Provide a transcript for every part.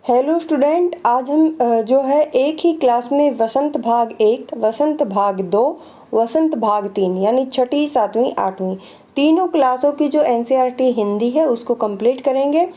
Hello student, आज हम जो है एक ही क्लास में वसंत भाग 1, वसंत भाग 2, वसंत भाग 3 यानी छठी, सातवीं, आठवीं तीनों क्लासों की जो एनसीईआरटी हिंदी है उसको कंप्लीट करेंगे,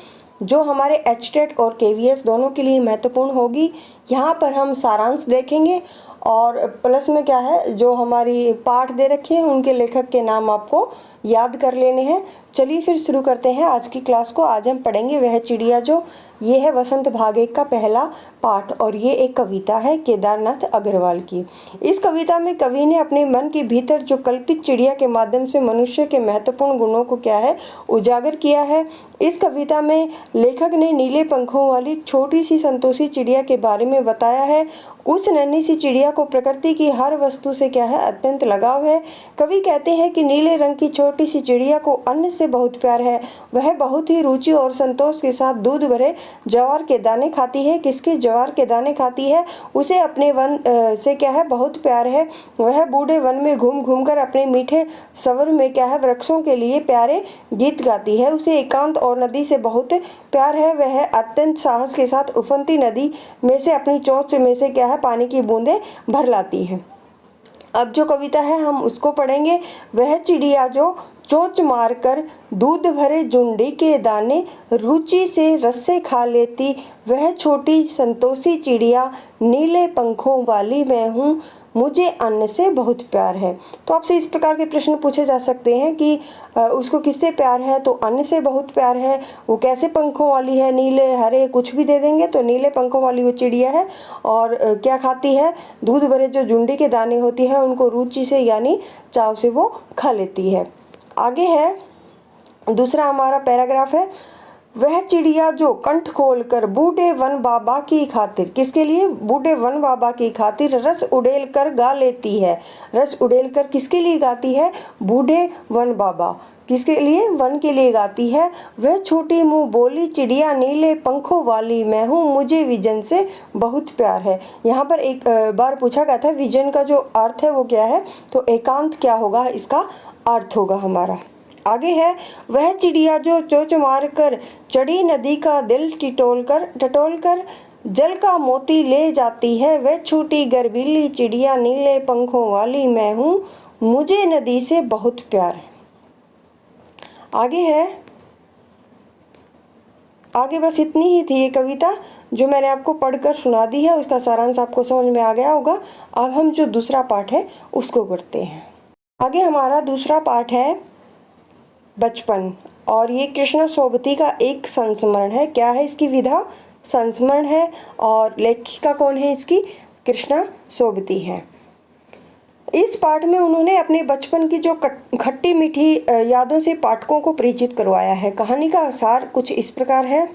जो हमारे एचटेट और केवीएस दोनों के लिए महत्वपूर्ण होगी। यहाँ पर हम सारांश देखेंगे और प्लस में क्या है, जो हमारी पाठ दे रखे हैं उनके लेखक के नाम आपको याद कर लेने हैं। चलिए फिर शुरू करते हैं आज की क्लास को। आज हम पढ़ेंगे वह चिड़िया जो। ये है वसंत भाग 1 का पहला पाठ और ये एक कविता है केदारनाथ अग्रवाल की। इस कविता में कवि ने अपने मन के भीतर जो कल्पित चिड़िया के माध्यम से मनुष्य के महत्वपूर्ण गुणों को क्या है उजागर किया है। इस कविता में लेखक ने नीले पंखों वाली छोटी सी संतोषी चिड़िया के बारे में बताया है। उस नन्ही सी चिड़िया को प्रकृति की हर वस्तु से क्या है अत्यंत लगाव है। कवि कहते हैं कि नीले रंग की छोटी सी चिड़िया को अन्न से बहुत प्यार है। वह बहुत ही रुचि और संतोष के साथ दूध भरे ज्वार के दाने खाती है। किसके ज्वार के दाने खाती है? उसे अपने वन से क्या है बहुत प्यार है। वह बूढ़े वन में घूम घूम कर अपने मीठे स्वर में क्या है वृक्षों के लिए प्यारे गीत गाती है। उसे एकांत और नदी से बहुत प्यार है। वह अत्यंत साहस के साथ उफनती नदी में से अपनी चोंच में से क्या है पानी की बूंदें भर लाती है। अब जो कविता है हम उसको पढ़ेंगे। वह चिड़िया जो चोंच मारकर दूध भरे जुंडी के दाने रुचि से रस्से खा लेती, वह छोटी संतोषी चिड़िया नीले पंखों वाली मैं हूँ, मुझे अन्न से बहुत प्यार है। तो आपसे इस प्रकार के प्रश्न पूछे जा सकते हैं कि उसको किससे प्यार है, तो अन्न से बहुत प्यार है। वो कैसे पंखों वाली है, नीले हरे कुछ भी दे देंगे तो नीले पंखों वाली वो चिड़िया है। और क्या खाती है? दूध भरे जो जुंडी के दाने होती है उनको रुचि से यानी चाव से वो खा लेती है। आगे है दूसरा हमारा पैराग्राफ है। वह चिड़िया जो कंठ खोलकर बूढ़े वन बाबा की खातिर, किसके लिए? बूढ़े वन बाबा की खातिर रस उड़ेल कर गा लेती है। रस उड़ेल कर किसके लिए गाती है? बूढ़े वन बाबा किसके लिए? वन के लिए गाती है। वह छोटी मुंह बोली चिड़िया नीले पंखों वाली मैं हूँ, मुझे विजन से बहुत प्यार है। यहाँ पर एक बार पूछा गया था विजन का जो अर्थ है वो क्या है, तो एकांत क्या होगा, इसका अर्थ होगा हमारा। आगे है वह चिड़िया जो चोंच मार कर चढ़ी नदी का दिल टटोल कर जल का मोती ले जाती है। वह छोटी गर्वीली चिड़िया नीले पंखों वाली मैं हूँ, मुझे नदी से बहुत प्यार है। आगे बस इतनी ही थी ये कविता जो मैंने आपको पढ़कर सुना दी है। उसका सारांश आपको समझ में आ गया होगा। अब हम जो दूसरा पाठ है उसको करते हैं। आगे हमारा दूसरा पाठ है बचपन और ये कृष्णा सोबती का एक संस्मरण है। क्या है इसकी विधा? संस्मरण है। और लेखिका कौन है इसकी? कृष्णा सोबती है। इस पाठ में उन्होंने अपने बचपन की जो खट्टी मीठी यादों से पाठकों को परिचित करवाया है। कहानी का सार कुछ इस प्रकार है।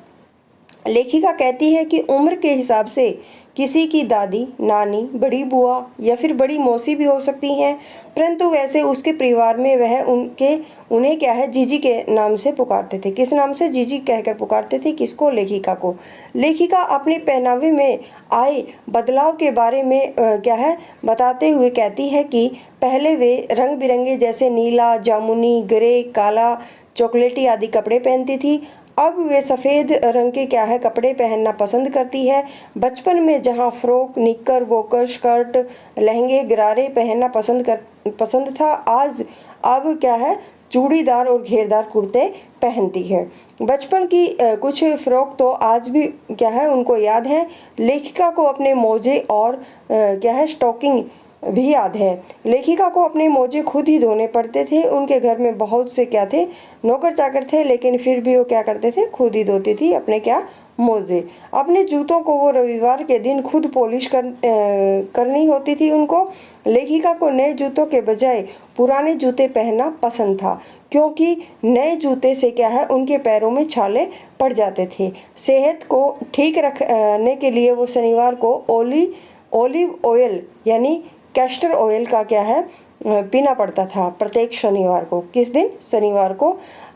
लेखिका कहती है कि उम्र के हिसाब से किसी की दादी, नानी, बड़ी बुआ या फिर बड़ी मौसी भी हो सकती हैं, परंतु वैसे उसके परिवार में वह उन्हें क्या है जीजी के नाम से पुकारते थे। किस नाम से? जीजी कहकर पुकारते थे। किसको? लेखिका को। लेखिका अपने पहनावे में आए बदलाव के बारे में क्या है बताते हुए कहती है कि पहले वे रंग बिरंगे जैसे नीला, जामुनी, ग्रे, काला, चॉकलेटी आदि कपड़े पहनती थी। अब वे सफ़ेद रंग के क्या है कपड़े पहनना पसंद करती है। बचपन में जहाँ फ्रॉक, निक्कर, वॉकर, स्कर्ट, लहंगे, गरारे पहनना पसंद था, अब क्या है चूड़ीदार और घेरदार कुर्ते पहनती है। बचपन की कुछ फ्रॉक तो आज भी क्या है उनको याद है। लेखिका को अपने मोजे और क्या है स्टॉकिंग भी याद है। लेखिका को अपने मोजे खुद ही धोने पड़ते थे। उनके घर में बहुत से क्या थे नौकर चाकर थे, लेकिन फिर भी वो क्या करते थे खुद ही धोती थी अपने क्या मोजे। अपने जूतों को वो रविवार के दिन खुद पॉलिश करनी होती थी उनको। लेखिका को नए जूतों के बजाय पुराने जूते पहनना पसंद था, क्योंकि नए जूते से क्या है उनके पैरों में छाले पड़ जाते थे। सेहत को ठीक रखने के लिए वो शनिवार को ओलिव ऑयल यानी कैस्टर ऑयल का क्या है पीना पड़ता था प्रत्येक शनिवार को। किस दिन? शनिवार को।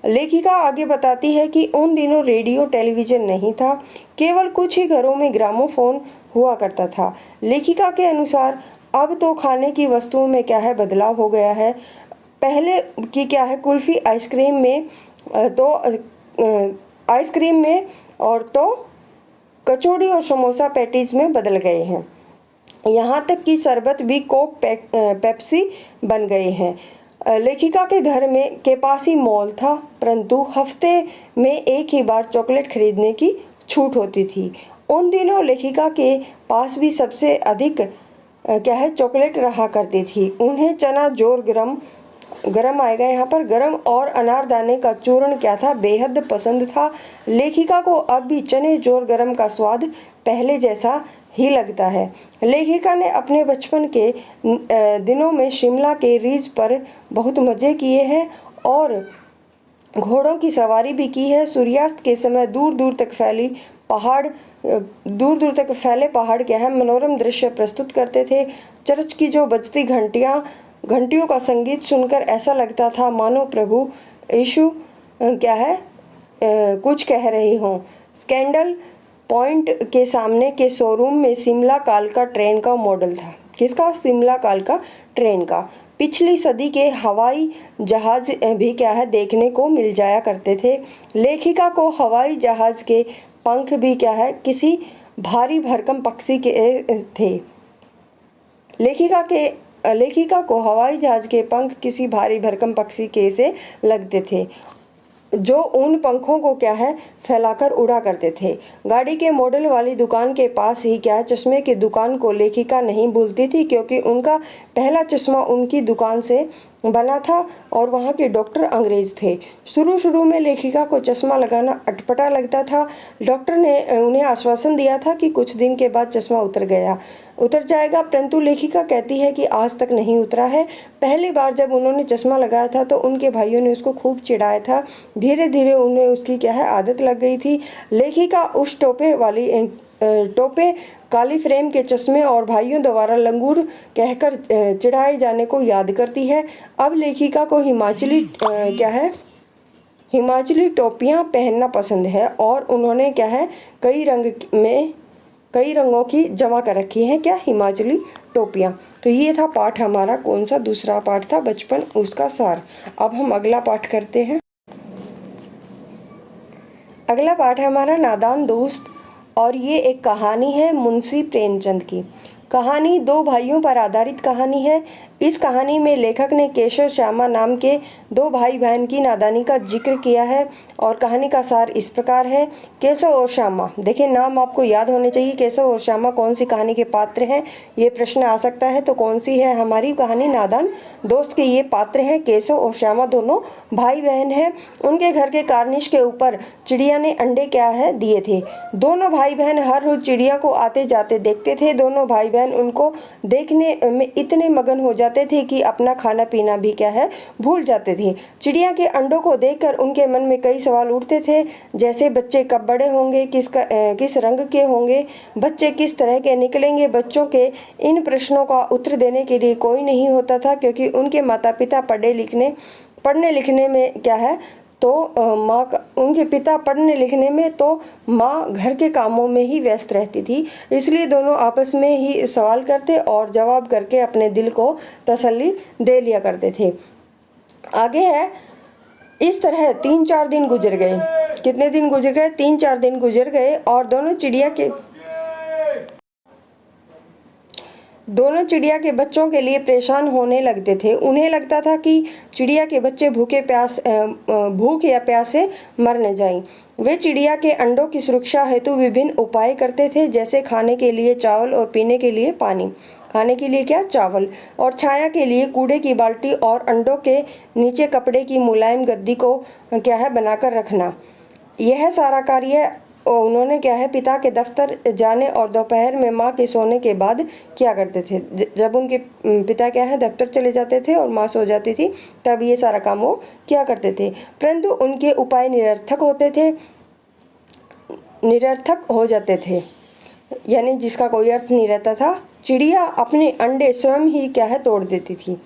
लेखिका आगे बताती है कि उन दिनों रेडियो टेलीविज़न नहीं था, केवल कुछ ही घरों में ग्रामोफोन हुआ करता था। लेखिका के अनुसार अब तो खाने की वस्तुओं में क्या है बदलाव हो गया है। पहले की क्या है कुल्फ़ी आइसक्रीम में और तो कचौड़ी और समोसा पैटीज में बदल गए हैं। यहाँ तक कि शरबत भी कोक पेप्सी बन गए हैं। लेखिका के घर में के पास ही मॉल था, परंतु हफ्ते में एक ही बार चॉकलेट खरीदने की छूट होती थी। उन दिनों लेखिका के पास भी सबसे अधिक चॉकलेट रहा करती थी। उन्हें चना जोर गरम आएगा यहाँ पर, गरम और अनारदाने का चूर्ण बेहद पसंद था। लेखिका को अब भी चने जोर गरम का स्वाद पहले जैसा ही लगता है। लेखिका ने अपने बचपन के दिनों में शिमला के रिज पर बहुत मज़े किए हैं और घोड़ों की सवारी भी की है। सूर्यास्त के समय दूर दूर तक फैले पहाड़ मनोरम दृश्य प्रस्तुत करते थे। चर्च की जो बजती घंटियों का संगीत सुनकर ऐसा लगता था मानो प्रभु यीशु कुछ कह रहे हों। स्कैंडल पॉइंट के सामने के शोरूम में शिमला कालका ट्रेन का मॉडल था। किसका? शिमला कालका ट्रेन का। पिछली सदी के हवाई जहाज भी देखने को मिल जाया करते थे। लेखिका को हवाई जहाज के पंख भी किसी भारी भरकम पक्षी के थे। लेखिका को हवाई जहाज के पंख किसी भारी भरकम पक्षी के से लगते थे, जो उन पंखों को फैलाकर उड़ा करते थे। गाड़ी के मॉडल वाली दुकान के पास ही चश्मे की दुकान को लेखिका नहीं भूलती थी, क्योंकि उनका पहला चश्मा उनकी दुकान से बना था और वहाँ के डॉक्टर अंग्रेज थे। शुरू में लेखिका को चश्मा लगाना अटपटा लगता था। डॉक्टर ने उन्हें आश्वासन दिया था कि कुछ दिन के बाद चश्मा उतर जाएगा, परंतु लेखिका कहती है कि आज तक नहीं उतरा है। पहली बार जब उन्होंने चश्मा लगाया था तो उनके भाइयों ने उसको खूब चिढ़ाया था। धीरे धीरे उन्हें उसकी आदत लग गई थी। लेखिका उस टोपे काली फ्रेम के चश्मे और भाइयों द्वारा लंगूर कहकर चिढ़ाए जाने को याद करती है। अब लेखिका को हिमाचली टोपियाँ पहनना पसंद है और उन्होंने कई रंगों की जमा कर रखी है हिमाचली टोपियाँ। तो ये था पाठ हमारा, कौन सा? दूसरा पाठ था बचपन, उसका सार। अब हम अगला पाठ करते हैं। अगला पाठ है हमारा नादान दोस्त, और ये एक कहानी है मुंशी प्रेमचंद की। कहानी दो भाइयों पर आधारित कहानी है। इस कहानी में लेखक ने केशव श्यामा नाम के दो भाई बहन की नादानी का जिक्र किया है और कहानी का सार इस प्रकार है। केशव और श्यामा, देखिए नाम आपको याद होने चाहिए। केशव और श्यामा कौन सी कहानी के पात्र हैं, ये प्रश्न आ सकता है। तो कौन सी है हमारी कहानी? नादान दोस्त के ये पात्र हैं। केशव और श्यामा दोनों भाई बहन हैं। उनके घर के कार्निश के ऊपर चिड़िया ने अंडे दिए थे। दोनों भाई बहन हर रोज चिड़िया को आते जाते देखते थे। दोनों भाई बहन उनको देखने में इतने मगन हो जाते थे कि अपना खाना पीना भी भूल जाते थे। चिड़िया के अंडों को देखकर उनके मन में कई सवाल उठते थे, जैसे बच्चे कब बड़े होंगे, किस रंग के होंगे, बच्चे किस तरह के निकलेंगे। बच्चों के इन प्रश्नों का उत्तर देने के लिए कोई नहीं होता था, क्योंकि उनके माता पिता पढ़ने लिखने में तो उनके पिता पढ़ने लिखने में, तो माँ घर के कामों में ही व्यस्त रहती थी। इसलिए दोनों आपस में ही सवाल करते और जवाब करके अपने दिल को तसल्ली दे लिया करते थे। आगे है, इस तरह 3-4 दिन गुजर गए। कितने दिन गुजर गए? 3-4 दिन गुजर गए और दोनों चिड़िया के बच्चों के लिए परेशान होने लगते थे। उन्हें लगता था कि चिड़िया के बच्चे भूख या प्यास से मर न जाएं। वे चिड़िया के अंडों की सुरक्षा हेतु विभिन्न उपाय करते थे, जैसे खाने के लिए चावल और पीने के लिए पानी। खाने के लिए चावल, और छाया के लिए कूड़े की बाल्टी और अंडों के नीचे कपड़े की मुलायम गद्दी को बनाकर रखना। यह सारा कार्य उन्होंने पिता के दफ्तर जाने और दोपहर में माँ के सोने के बाद किया करते थे। जब उनके पिता दफ्तर चले जाते थे और माँ सो जाती थी, तब ये सारा काम वो किया करते थे। परंतु उनके उपाय निरर्थक हो जाते थे, यानी जिसका कोई अर्थ नहीं रहता था। चिड़िया अपने अंडे स्वयं ही तोड़ देती थी।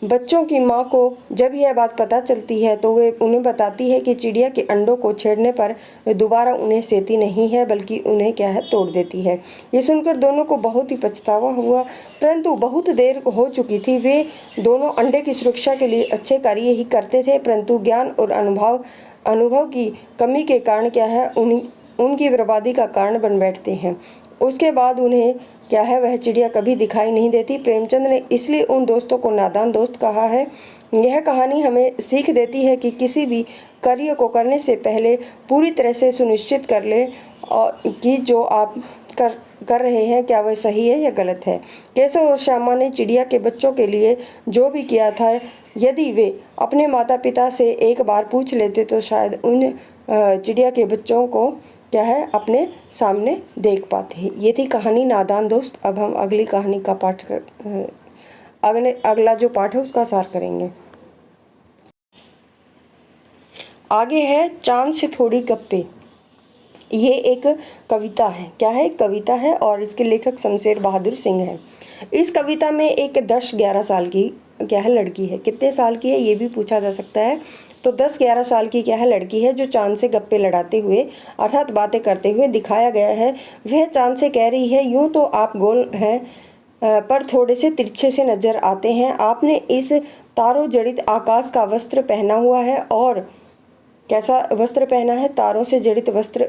बच्चों की माँ को जब यह बात पता चलती है तो वे उन्हें बताती है कि चिड़िया के अंडों को छेड़ने पर वे दोबारा उन्हें सेती नहीं है, बल्कि उन्हें तोड़ देती है। ये सुनकर दोनों को बहुत ही पछतावा हुआ, परंतु बहुत देर हो चुकी थी। वे दोनों अंडे की सुरक्षा के लिए अच्छे कार्य ही करते थे, परंतु ज्ञान और अनुभव की कमी के कारण उनकी बर्बादी का कारण बन बैठते हैं। उसके बाद उन्हें क्या है, वह चिड़िया कभी दिखाई नहीं देती। प्रेमचंद ने इसलिए उन दोस्तों को नादान दोस्त कहा है। यह कहानी हमें सीख देती है कि किसी भी कार्य को करने से पहले पूरी तरह से सुनिश्चित कर ले और कि जो आप कर रहे हैं क्या वह सही है या गलत है। केशव और श्यामा ने चिड़िया के बच्चों के लिए जो भी किया था, यदि वे अपने माता पिता से एक बार पूछ लेते तो शायद उन चिड़िया के बच्चों को क्या है, अपने सामने देख पाते। ये थी कहानी नादान दोस्त। अब हम अगली कहानी का अगला जो पाठ है उसका सार करेंगे। आगे है चांद से थोड़ी गप्पे। ये एक कविता है। क्या है? कविता है और इसके लेखक शमशेर बहादुर सिंह हैं। इस कविता में एक 10-11 साल की क्या है लड़की है। कितने साल की है ये भी पूछा जा सकता है। तो 10-11 साल की क्या है लड़की है जो चांद से गप्पे लड़ाते हुए अर्थात बातें करते हुए दिखाया गया है। वह चांद से कह रही है, यूं तो आप गोल हैं पर थोड़े से तिरछे से नजर आते हैं। आपने इस तारों जड़ित आकाश का वस्त्र पहना हुआ है। और कैसा वस्त्र पहना है? तारों से जड़ित वस्त्र,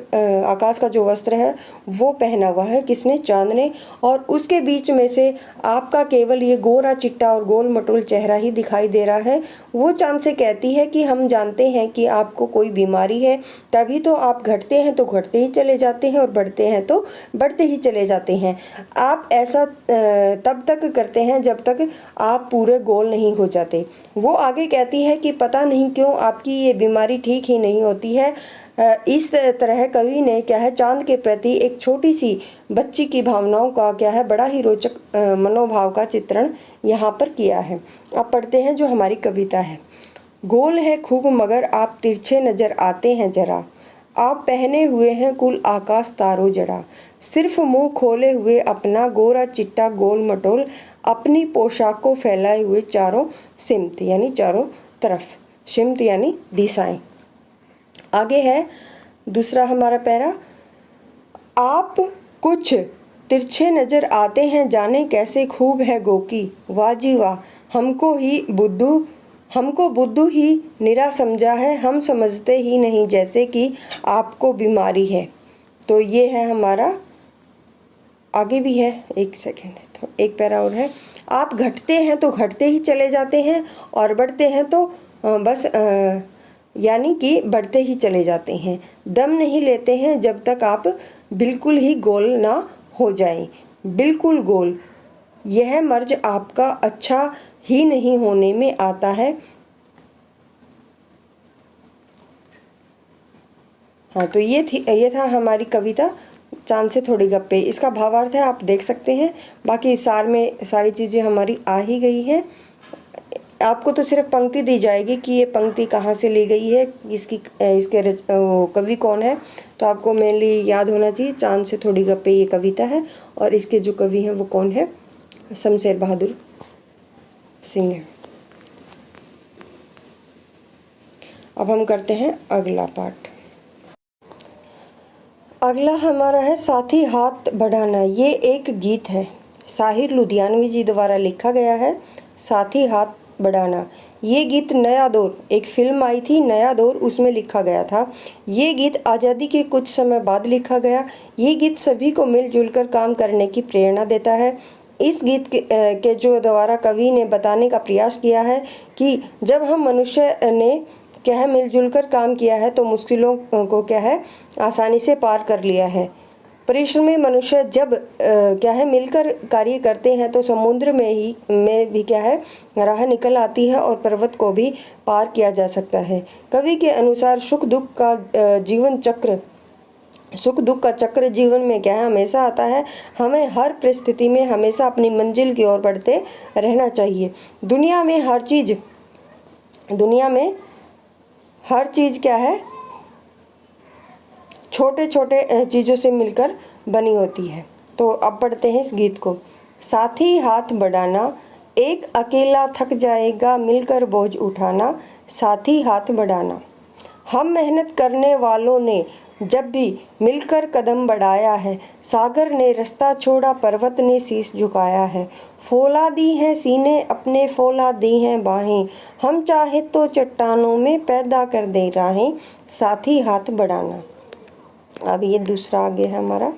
आकाश का जो वस्त्र है वो पहना हुआ है। किसने? चांद ने। और उसके बीच में से आपका केवल ये गोरा चिट्टा और गोल मटोल चेहरा ही दिखाई दे रहा है। वो चांद से कहती है कि हम जानते हैं कि आपको कोई बीमारी है, तभी तो आप घटते हैं तो घटते ही चले जाते हैं और बढ़ते हैं तो बढ़ते ही चले जाते हैं। आप ऐसा तब तक करते हैं जब तक आप पूरे गोल नहीं हो जाते। वो आगे कहती है कि पता नहीं क्यों आपकी ये बीमारी ठीक ही नहीं होती है। इस तरह कवि ने क्या है चांद के प्रति एक छोटी सी बच्ची की भावनाओं का क्या है बड़ा ही रोचक मनोभाव का चित्रण यहाँ पर किया है। अब पढ़ते हैं जो हमारी कविता है। गोल है खूब मगर आप तिरछे नजर आते हैं जरा। आप पहने हुए हैं कुल आकाश तारों जड़ा। सिर्फ मुंह खोले हुए अपना गोरा चिट्टा गोल मटोल अपनी पोशाक को फैलाए हुए चारों सिमत यानी चारों तरफ, सिमत यानी दिशाएं। आगे है दूसरा हमारा पैरा। आप कुछ तिरछे नजर आते हैं जाने कैसे खूब है गोकी। वाह जी वाह, हमको बुद्धू ही निरा समझा है। हम समझते ही नहीं जैसे कि आपको बीमारी है। तो ये है हमारा, आगे भी है, एक सेकेंड तो एक पैरा और है। आप घटते हैं तो घटते ही चले जाते हैं और बढ़ते हैं तो बस यानी कि बढ़ते ही चले जाते हैं। दम नहीं लेते हैं जब तक आप बिल्कुल ही गोल ना हो जाएं। बिल्कुल गोल, यह मर्ज आपका अच्छा ही नहीं होने में आता है। हाँ, तो ये था हमारी कविता चांद से थोड़ी गप्पे। इसका भावार्थ है आप देख सकते हैं। बाकी सार में सारी चीज़ें हमारी आ ही गई हैं। आपको तो सिर्फ पंक्ति दी जाएगी कि ये पंक्ति कहाँ से ली गई है, इसके कवि कौन है। तो आपको मेनली याद होना चाहिए चांद से थोड़ी गप्पे ये कविता है और इसके जो कवि हैं वो कौन है, शमशेर बहादुर सिंह है। अब हम करते हैं अगला पाठ। अगला हमारा है साथी हाथ बढ़ाना। ये एक गीत है, साहिर लुधियानवी जी द्वारा लिखा गया है। साथी हाथ बढ़ाना, ये गीत नया दौर, एक फिल्म आई थी नया दौर, उसमें लिखा गया था। ये गीत आज़ादी के कुछ समय बाद लिखा गया। ये गीत सभी को मिलजुल कर काम करने की प्रेरणा देता है। इस गीत के जो द्वारा कवि ने बताने का प्रयास किया है कि जब हम मनुष्य ने क्या है मिलजुल कर काम किया है तो मुश्किलों को क्या है आसानी से पार कर लिया है। परिश्रमी मनुष्य जब क्या है मिलकर कार्य करते हैं तो समुद्र में भी क्या है राह निकल आती है और पर्वत को भी पार किया जा सकता है। कवि के अनुसार सुख दुख का चक्र जीवन में क्या है हमेशा आता है। हमें हर परिस्थिति में हमेशा अपनी मंजिल की ओर बढ़ते रहना चाहिए। दुनिया में हर चीज़ क्या है छोटे छोटे चीज़ों से मिलकर बनी होती है। तो अब पढ़ते हैं इस गीत को। साथी हाथ बढ़ाना, एक अकेला थक जाएगा मिलकर बोझ उठाना। साथी हाथ बढ़ाना, हम मेहनत करने वालों ने जब भी मिलकर कदम बढ़ाया है। सागर ने रास्ता छोड़ा, पर्वत ने शीश झुकाया है। फौला दी हैं सीने अपने, फौला दी हैं बाहें। हम चाहे तो चट्टानों में पैदा कर दे राहें। साथी हाथ बढ़ाना। अब ये दूसरा आगे है हमारा।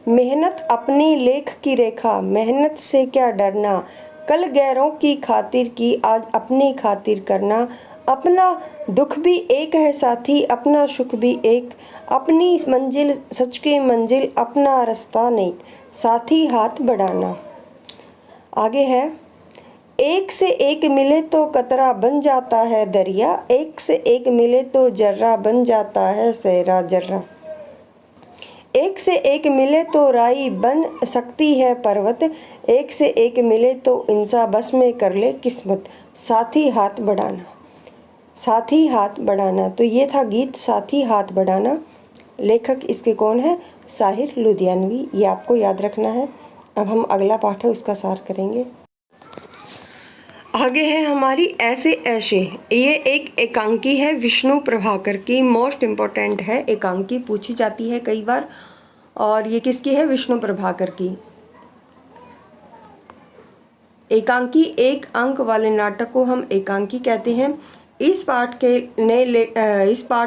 मेहनत अपनी लेख की रेखा, मेहनत से क्या डरना, कल गैरों की खातिर की आज अपनी खातिर करना। अपना दुख भी एक है साथी, अपना सुख भी एक, अपनी मंजिल सच की मंजिल, अपना रास्ता नेक, साथी हाथ बढ़ाना। आगे है, एक से एक मिले तो कतरा बन जाता है दरिया, एक से एक मिले तो जर्रा बन जाता है सहरा जर्रा। एक से एक मिले तो राई बन सकती है पर्वत, एक से एक मिले तो इंसान बस में कर ले किस्मत, साथी हाथ बढ़ाना, साथी हाथ बढ़ाना। तो ये था गीत साथी हाथ बढ़ाना। लेखक इसके कौन है? साहिर लुधियानवी, ये आपको याद रखना है। अब हम अगला पाठ है उसका सार करेंगे। आगे है हमारी ऐसे ऐसे। ये एक एकांकी है विष्णु प्रभाकर की, मोस्ट इम्पोर्टेंट है, एकांकी पूछी जाती है कई बार। और ये किसकी है? विष्णु प्रभाकर की। एकांकी, एक अंक वाले नाटक को हम एकांकी कहते हैं। इस पाठ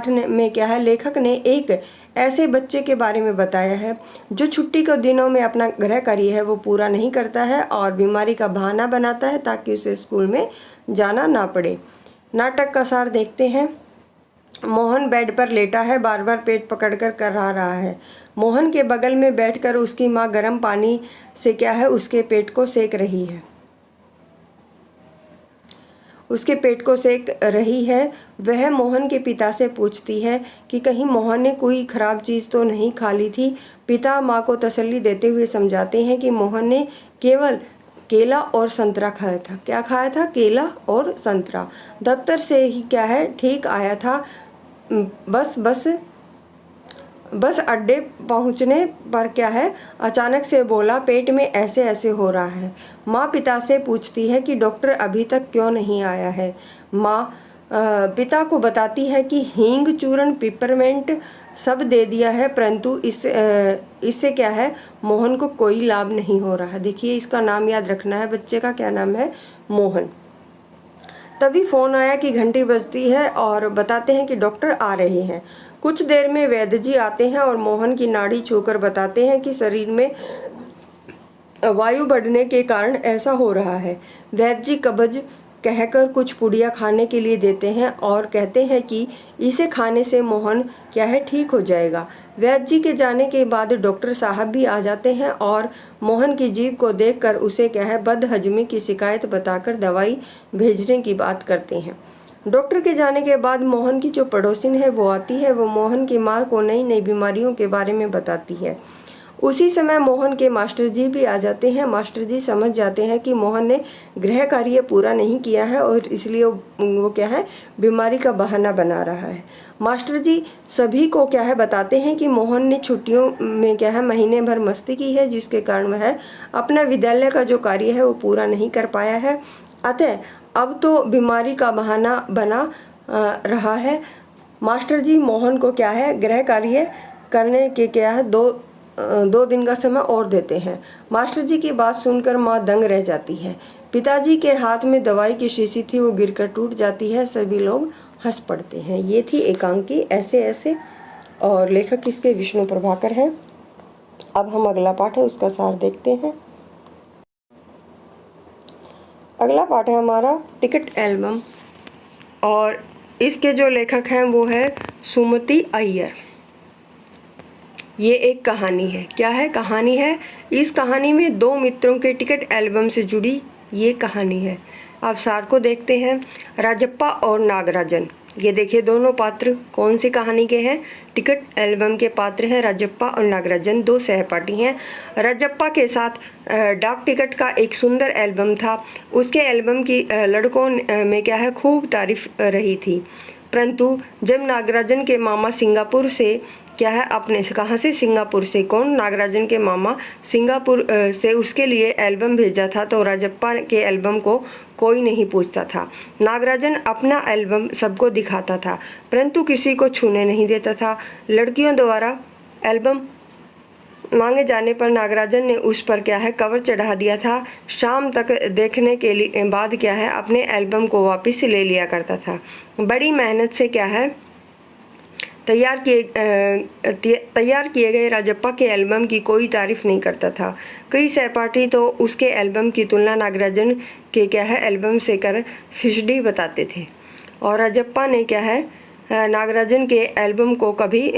में क्या है, लेखक ने एक ऐसे बच्चे के बारे में बताया है जो छुट्टी के दिनों में अपना गृह कार्य है वो पूरा नहीं करता है और बीमारी का बहाना बनाता है ताकि उसे स्कूल में जाना ना पड़े। नाटक का सार देखते हैं। मोहन बेड पर लेटा है, बार बार पेट पकड़कर करहा रहा है। मोहन के बगल में बैठकर उसकी माँ गर्म पानी से क्या है, उसके पेट को सेक रही है, उसके पेट को सेक रही है। वह मोहन के पिता से पूछती है कि कहीं मोहन ने कोई खराब चीज़ तो नहीं खा ली थी। पिता माँ को तसल्ली देते हुए समझाते हैं कि मोहन ने केवल केला और संतरा खाया था। क्या खाया था? केला और संतरा। दफ्तर से ही क्या है, ठीक आया था। बस अड्डे पहुंचने पर क्या है, अचानक से बोला पेट में ऐसे ऐसे हो रहा है। माँ पिता से पूछती है कि डॉक्टर अभी तक क्यों नहीं आया है। माँ पिता को बताती है कि हींग, चूर्ण, पिपरमेंट सब दे दिया है परंतु इससे क्या है, मोहन को कोई लाभ नहीं हो रहा। देखिए इसका नाम याद रखना है बच्चे का, क्या नाम है? मोहन। तभी फ़ोन आया कि घंटी बजती है और बताते हैं कि डॉक्टर आ रहे हैं। कुछ देर में वैद्य जी आते हैं और मोहन की नाड़ी छूकर बताते हैं कि शरीर में वायु बढ़ने के कारण ऐसा हो रहा है। वैद्य जी कब्ज कहकर कुछ पुड़िया खाने के लिए देते हैं और कहते हैं कि इसे खाने से मोहन क्या है, ठीक हो जाएगा। वैद्य जी के जाने के बाद डॉक्टर साहब भी आ जाते हैं और मोहन की जीभ को देखकर उसे क्या है, बदहजमी की शिकायत बताकर दवाई भेजने की बात करते हैं। डॉक्टर के जाने के बाद मोहन की जो पड़ोसिन है वो आती है। वो मोहन की माँ को नई नई बीमारियों के बारे में बताती है। उसी समय मोहन के मास्टर जी भी आ जाते हैं। मास्टर जी समझ जाते हैं कि मोहन ने गृह कार्य पूरा नहीं किया है और इसलिए वो क्या है, बीमारी का बहाना बना रहा है। मास्टर जी सभी को क्या है, बताते हैं कि मोहन ने छुट्टियों में क्या है, महीने भर मस्ती की है जिसके कारण वह अपना विद्यालय का जो कार्य है वो पूरा नहीं कर पाया है। अतः अब तो बीमारी का बहाना बना रहा है। मास्टर जी मोहन को क्या है, गृह कार्य करने के क्या है, दो दिन का समय और देते हैं। मास्टर जी की बात सुनकर माँ दंग रह जाती है। पिताजी के हाथ में दवाई की शीशी थी, वो गिरकर टूट जाती है। सभी लोग हंस पड़ते हैं। ये थी एकांकी ऐसे ऐसे और लेखक इसके विष्णु प्रभाकर हैं। अब हम अगला पाठ है उसका सार देखते हैं। अगला पाठ है हमारा टिकट एल्बम और इसके जो लेखक हैं वो है सुमति अय्यर। ये एक कहानी है। क्या है? कहानी है। इस कहानी में दो मित्रों के टिकट एल्बम से जुड़ी ये कहानी है। अब सार को देखते हैं। राजप्पा और नागराजन, ये देखिए दोनों पात्र कौन सी कहानी के हैं? टिकट एल्बम के पात्र हैं राजप्पा और नागराजन, दो सहपाठी हैं। राजप्पा के साथ डाक टिकट का एक सुंदर एल्बम था। उसके एल्बम की लड़कों में क्या है, खूब तारीफ रही थी। परंतु जब नागराजन के मामा सिंगापुर से क्या है, अपने कहाँ से, सिंगापुर से, कौन, नागराजन के मामा सिंगापुर से उसके लिए एल्बम भेजा था तो राजप्पा के एल्बम को कोई नहीं पूछता था। नागराजन अपना एल्बम सबको दिखाता था परंतु किसी को छूने नहीं देता था। लड़कियों द्वारा एल्बम मांगे जाने पर नागराजन ने उस पर क्या है कवर चढ़ा दिया था। शाम तक देखने के लिए बाद क्या है अपने एल्बम को वापस ले लिया करता था। बड़ी मेहनत से क्या है तैयार किए गए राजप्पा के एल्बम की कोई तारीफ़ नहीं करता था। कई सहपाठी तो उसके एल्बम की तुलना नागराजन के क्या है एल्बम से कर फिसडी बताते थे और राजप्पा ने क्या है नागराजन के एल्बम को कभी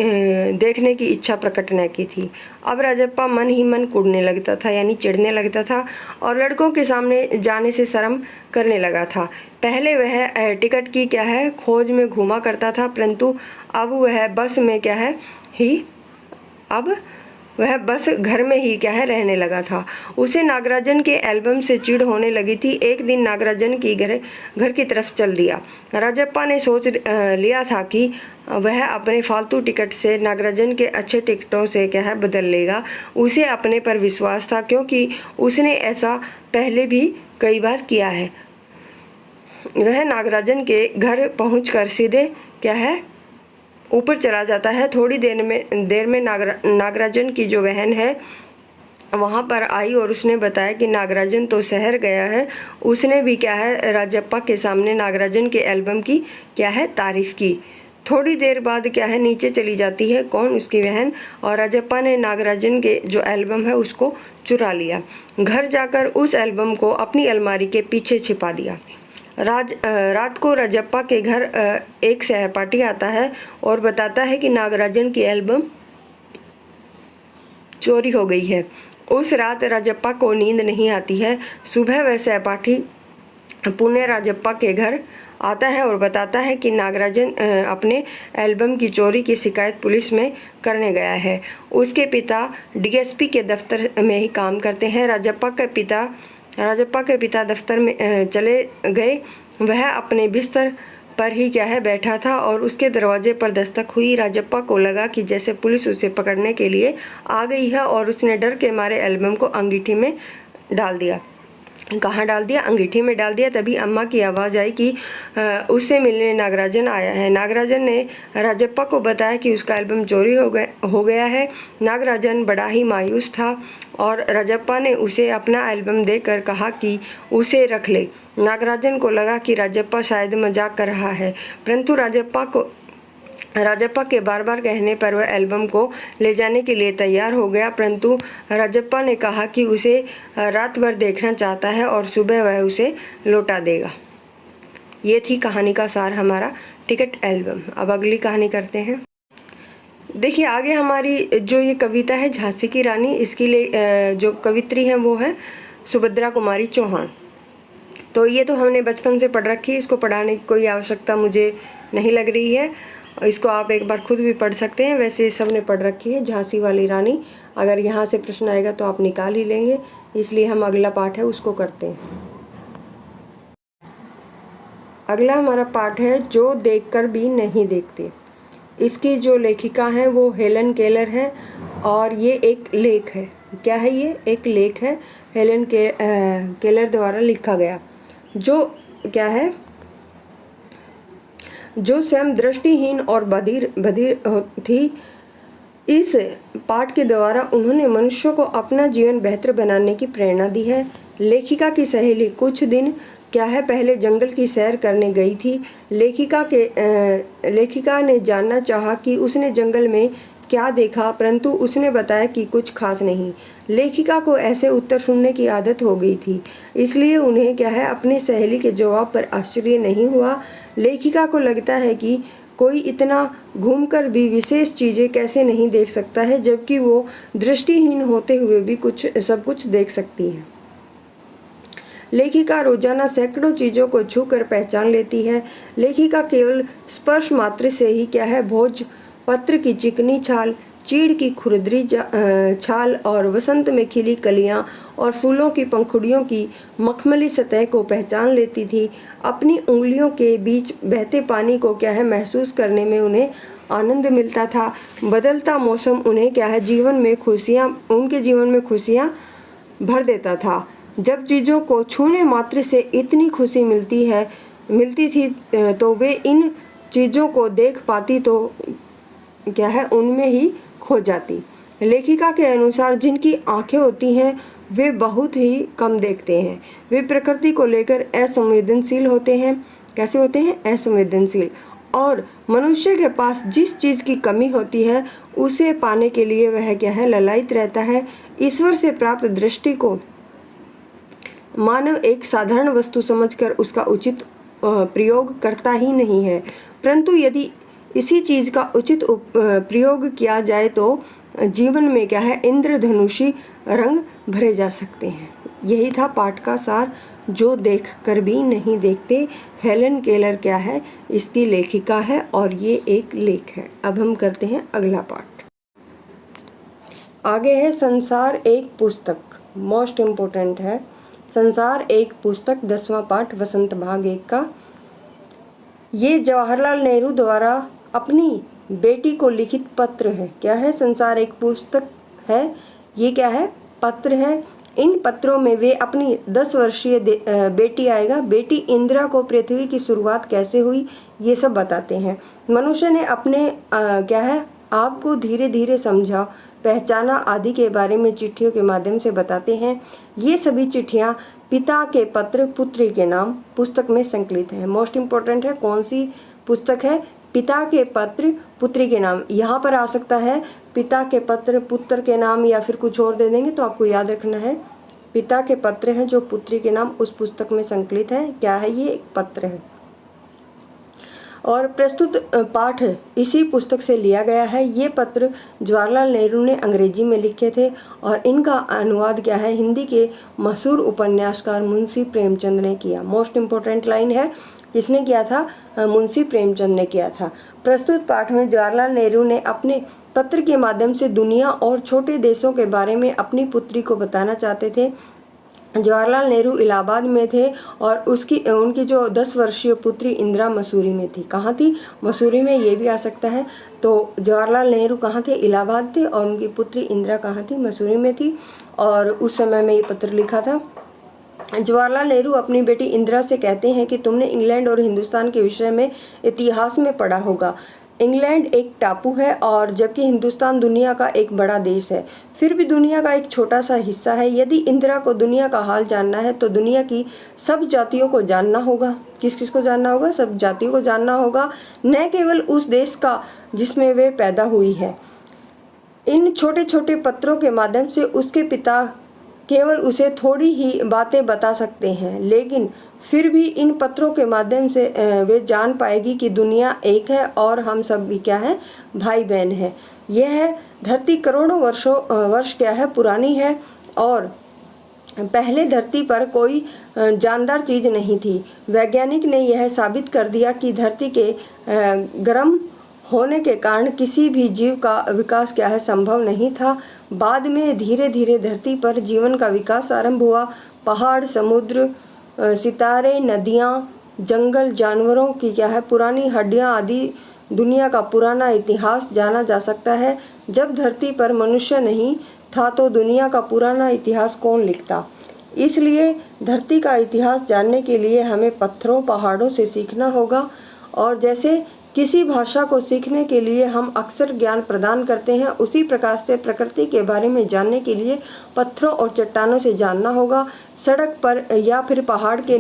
देखने की इच्छा प्रकट न की थी। अब राजप्पा मन ही मन कुड़ने लगता था, यानी चिढ़ने लगता था और लड़कों के सामने जाने से शर्म करने लगा था। पहले वह टिकट की क्या है खोज में घूमा करता था, परंतु अब वह बस में क्या है अब वह बस घर में ही क्या है रहने लगा था। उसे नागराजन के एल्बम से चिढ़ होने लगी थी। एक दिन नागराजन की घर की तरफ चल दिया। राजप्पा ने सोच लिया था कि वह अपने फालतू टिकट से नागराजन के अच्छे टिकटों से क्या है बदल लेगा। उसे अपने पर विश्वास था, क्योंकि उसने ऐसा पहले भी कई बार किया है। वह नागराजन के घर पहुंचकर सीधे क्या है ऊपर चला जाता है। थोड़ी देर में नागराजन की जो बहन है वहाँ पर आई और उसने बताया कि नागराजन तो शहर गया है। उसने भी क्या है राजप्पा के सामने नागराजन के एल्बम की क्या है तारीफ़ की। थोड़ी देर बाद क्या है नीचे चली जाती है कौन उसकी बहन, और राजप्पा ने नागराजन के जो एल्बम है उसको चुरा लिया। घर जाकर उस एल्बम को अपनी अलमारी के पीछे छिपा दिया। रात को राजप्पा के घर एक सहपाठी आता है और बताता है कि नागराजन की एल्बम चोरी हो गई है। उस रात राजप्पा को नींद नहीं आती है। सुबह वह सहपाठी पुणे राजप्पा के घर आता है और बताता है कि नागराजन अपने एल्बम की चोरी की शिकायत पुलिस में करने गया है। उसके पिता डीएसपी के दफ्तर में ही काम करते हैं। राजप्पा के पिता दफ्तर में चले गए। वह अपने बिस्तर पर ही क्या है बैठा था और उसके दरवाजे पर दस्तक हुई। राजप्पा को लगा कि जैसे पुलिस उसे पकड़ने के लिए आ गई है और उसने डर के मारे एल्बम को अंगीठी में डाल दिया। कहाँ डाल दिया? अंगीठी में डाल दिया। तभी अम्मा की आवाज़ आई कि उससे मिलने नागराजन आया है। नागराजन ने राजप्पा को बताया कि उसका एल्बम चोरी हो गया है। नागराजन बड़ा ही मायूस था और राजप्पा ने उसे अपना एल्बम देकर कहा कि उसे रख ले। नागराजन को लगा कि राजप्पा शायद मजाक कर रहा है, परंतु राजप्पा के बार बार कहने पर वह एल्बम को ले जाने के लिए तैयार हो गया। परंतु राजप्पा ने कहा कि उसे रात भर देखना चाहता है और सुबह वह उसे लौटा देगा। ये थी कहानी का सार, हमारा टिकट एल्बम। अब अगली कहानी करते हैं। देखिए आगे हमारी जो ये कविता है झांसी की रानी, इसके लिए जो कवित्री हैं वो है सुभद्रा कुमारी चौहान। तो ये तो हमने बचपन से पढ़ रखी है, इसको पढ़ाने की कोई आवश्यकता मुझे नहीं लग रही है। इसको आप एक बार खुद भी पढ़ सकते हैं। वैसे सब ने पढ़ रखी है झांसी वाली रानी। अगर यहाँ से प्रश्न आएगा तो आप निकाल ही लेंगे, इसलिए हम अगला पाठ है उसको करते हैं। अगला हमारा पाठ है जो देखकर भी नहीं देखते। इसकी जो लेखिका हैं वो हेलन केलर है और ये एक लेख है। क्या है ये? एक लेख है, हेलन केलर द्वारा लिखा गया, जो क्या है जो स्वयं दृष्टिहीन और बधिर थी। इस पाठ के द्वारा उन्होंने मनुष्यों को अपना जीवन बेहतर बनाने की प्रेरणा दी है। लेखिका की सहेली कुछ दिन क्या है पहले जंगल की सैर करने गई थी। लेखिका ने जानना चाहा कि उसने जंगल में क्या देखा, परंतु उसने बताया कि कुछ खास नहीं। लेखिका को ऐसे उत्तर सुनने की आदत हो गई थी, इसलिए उन्हें क्या है अपनी सहेली के जवाब पर आश्चर्य नहीं हुआ। लेखिका को लगता है कि कोई इतना घूमकर भी विशेष चीज़ें कैसे नहीं देख सकता है, जबकि वो दृष्टिहीन होते हुए भी सब कुछ देख सकती है। लेखिका रोजाना सैकड़ों चीज़ों को छूकर पहचान लेती है। लेखिका केवल स्पर्श मात्र से ही क्या है भोज पत्र की चिकनी छाल, चीड़ की खुरदरी छाल और वसंत में खिली कलियां और फूलों की पंखुड़ियों की मखमली सतह को पहचान लेती थी। अपनी उंगलियों के बीच बहते पानी को क्या है महसूस करने में उन्हें आनंद मिलता था। बदलता मौसम उन्हें क्या है उनके जीवन में खुशियाँ भर देता था। जब चीज़ों को छूने मात्र से इतनी खुशी मिलती थी तो वे इन चीज़ों को देख पाती तो क्या है उनमें ही खो जाती। लेखिका के अनुसार जिनकी आंखें होती हैं वे बहुत ही कम देखते हैं। वे प्रकृति को लेकर असंवेदनशील होते हैं। कैसे होते हैं? असंवेदनशील। और मनुष्य के पास जिस चीज़ की कमी होती है उसे पाने के लिए वह क्या है? ललायित रहता है। ईश्वर से प्राप्त दृष्टि को मानव एक साधारण वस्तु समझकर उसका उचित प्रयोग करता ही नहीं है, परंतु यदि इसी चीज़ का उचित प्रयोग किया जाए तो जीवन में क्या है? इंद्रधनुषी रंग भरे जा सकते हैं। यही था पाठ का सार, जो देख कर भी नहीं देखते। हेलन केलर क्या है? इसकी लेखिका है और ये एक लेख है। अब हम करते हैं अगला पाठ। आगे है संसार एक पुस्तक, मोस्ट इम्पोर्टेंट है। संसार एक पुस्तक 10वां पाठ, वसंत भाग 1 का। ये जवाहरलाल नेहरू द्वारा अपनी बेटी को लिखित पत्र है। क्या है? संसार एक पुस्तक है। ये क्या है? पत्र है। इन पत्रों में वे अपनी 10 वर्षीय बेटी आएगा, बेटी इंदिरा को पृथ्वी की शुरुआत कैसे हुई ये सब बताते हैं। मनुष्य ने अपने क्या है? आपको धीरे धीरे समझा, पहचाना आदि के बारे में चिट्ठियों के माध्यम से बताते हैं। ये सभी चिट्ठियाँ पिता के पत्र पुत्री के नाम पुस्तक में संकलित है। मोस्ट इम्पोर्टेंट है। कौन सी पुस्तक है? पिता के पत्र पुत्री के नाम। यहाँ पर आ सकता है पिता के पत्र पुत्र के नाम, या फिर कुछ और दे देंगे, तो आपको याद रखना है पिता के पत्र हैं जो पुत्री के नाम उस पुस्तक में संकलित है। क्या है? ये एक पत्र है। और प्रस्तुत पाठ इसी पुस्तक से लिया गया है। ये पत्र जवाहरलाल नेहरू ने अंग्रेजी में लिखे थे और इनका अनुवाद क्या है? हिंदी के मशहूर उपन्यासकार मुंशी प्रेमचंद ने किया। मोस्ट इम्पोर्टेंट लाइन है, किसने किया था? मुंशी प्रेमचंद ने किया था। प्रस्तुत पाठ में जवाहरलाल नेहरू ने अपने पत्र के माध्यम से दुनिया और छोटे देशों के बारे में अपनी पुत्री को बताना चाहते थे। जवाहरलाल नेहरू इलाहाबाद में थे और उनकी जो 10 वर्षीय पुत्री इंदिरा मसूरी में थी। कहाँ थी? मसूरी में। ये भी आ सकता है। तो जवाहरलाल नेहरू कहाँ थे? इलाहाबाद थे। और उनकी पुत्री इंदिरा कहाँ थी? मसूरी में थी। और उस समय में ये पत्र लिखा था। जवाहरलाल नेहरू अपनी बेटी इंदिरा से कहते हैं कि तुमने इंग्लैंड और हिंदुस्तान के विषय में इतिहास में पढ़ा होगा। इंग्लैंड एक टापू है और जबकि हिंदुस्तान दुनिया का एक बड़ा देश है, फिर भी दुनिया का एक छोटा सा हिस्सा है। यदि इंदिरा को दुनिया का हाल जानना है तो दुनिया की सब जातियों को जानना होगा। किस किस को जानना होगा? सब जातियों को जानना होगा, न केवल उस देश का जिसमें वे पैदा हुई है। इन छोटे छोटे पत्रों के माध्यम से उसके पिता केवल उसे थोड़ी ही बातें बता सकते हैं, लेकिन फिर भी इन पत्रों के माध्यम से वे जान पाएगी कि दुनिया एक है और हम सब भी क्या है? भाई बहन है। यह धरती करोड़ों वर्ष क्या है? पुरानी है और पहले धरती पर कोई जानदार चीज़ नहीं थी। वैज्ञानिक ने यह साबित कर दिया कि धरती के गर्म होने के कारण किसी भी जीव का विकास क्या है? संभव नहीं था। बाद में धीरे धीरे धरती पर जीवन का विकास आरंभ हुआ। पहाड़, समुद्र, सितारे, नदियाँ, जंगल, जानवरों की क्या है? पुरानी हड्डियाँ आदि दुनिया का पुराना इतिहास जाना जा सकता है। जब धरती पर मनुष्य नहीं था तो दुनिया का पुराना इतिहास कौन लिखता? इसलिए धरती का इतिहास जानने के लिए हमें पत्थरों, पहाड़ों से सीखना होगा। और जैसे किसी भाषा को सीखने के लिए हम अक्सर ज्ञान प्रदान करते हैं, उसी प्रकार से प्रकृति के बारे में जानने के लिए पत्थरों और चट्टानों से जानना होगा। सड़क पर या फिर पहाड़ के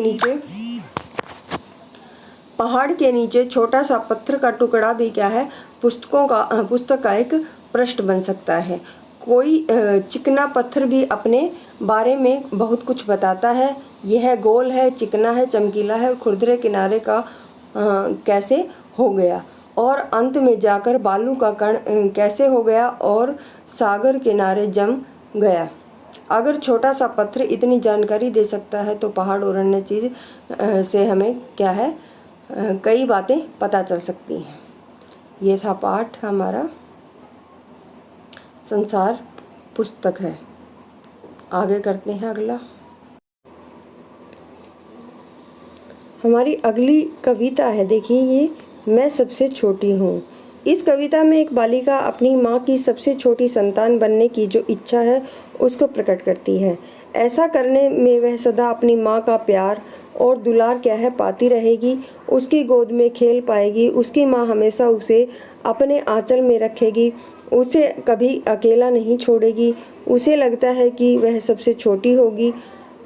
नीचे छोटा सा पत्थर का टुकड़ा भी क्या है? पुस्तक का एक पृष्ठ बन सकता है। कोई चिकना पत्थर भी अपने बारे में बहुत कुछ बताता है। यह गोल है, चिकना है, चमकीला है और खुरदरे किनारे का कैसे हो गया, और अंत में जाकर बालू का कण कैसे हो गया और सागर किनारे जम गया। अगर छोटा सा पत्थर इतनी जानकारी दे सकता है तो पहाड़ और अन्य चीज़ से हमें क्या है? कई बातें पता चल सकती हैं। ये था पाठ हमारा, संसार पुस्तक है। आगे करते हैं अगला। हमारी अगली कविता है, देखिए ये, मैं सबसे छोटी हूँ। इस कविता में एक बालिका अपनी माँ की सबसे छोटी संतान बनने की जो इच्छा है उसको प्रकट करती है। ऐसा करने में वह सदा अपनी माँ का प्यार और दुलार क्या है? पाती रहेगी, उसकी गोद में खेल पाएगी। उसकी माँ हमेशा उसे अपने आंचल में रखेगी, उसे कभी अकेला नहीं छोड़ेगी। उसे लगता है कि वह सबसे छोटी होगी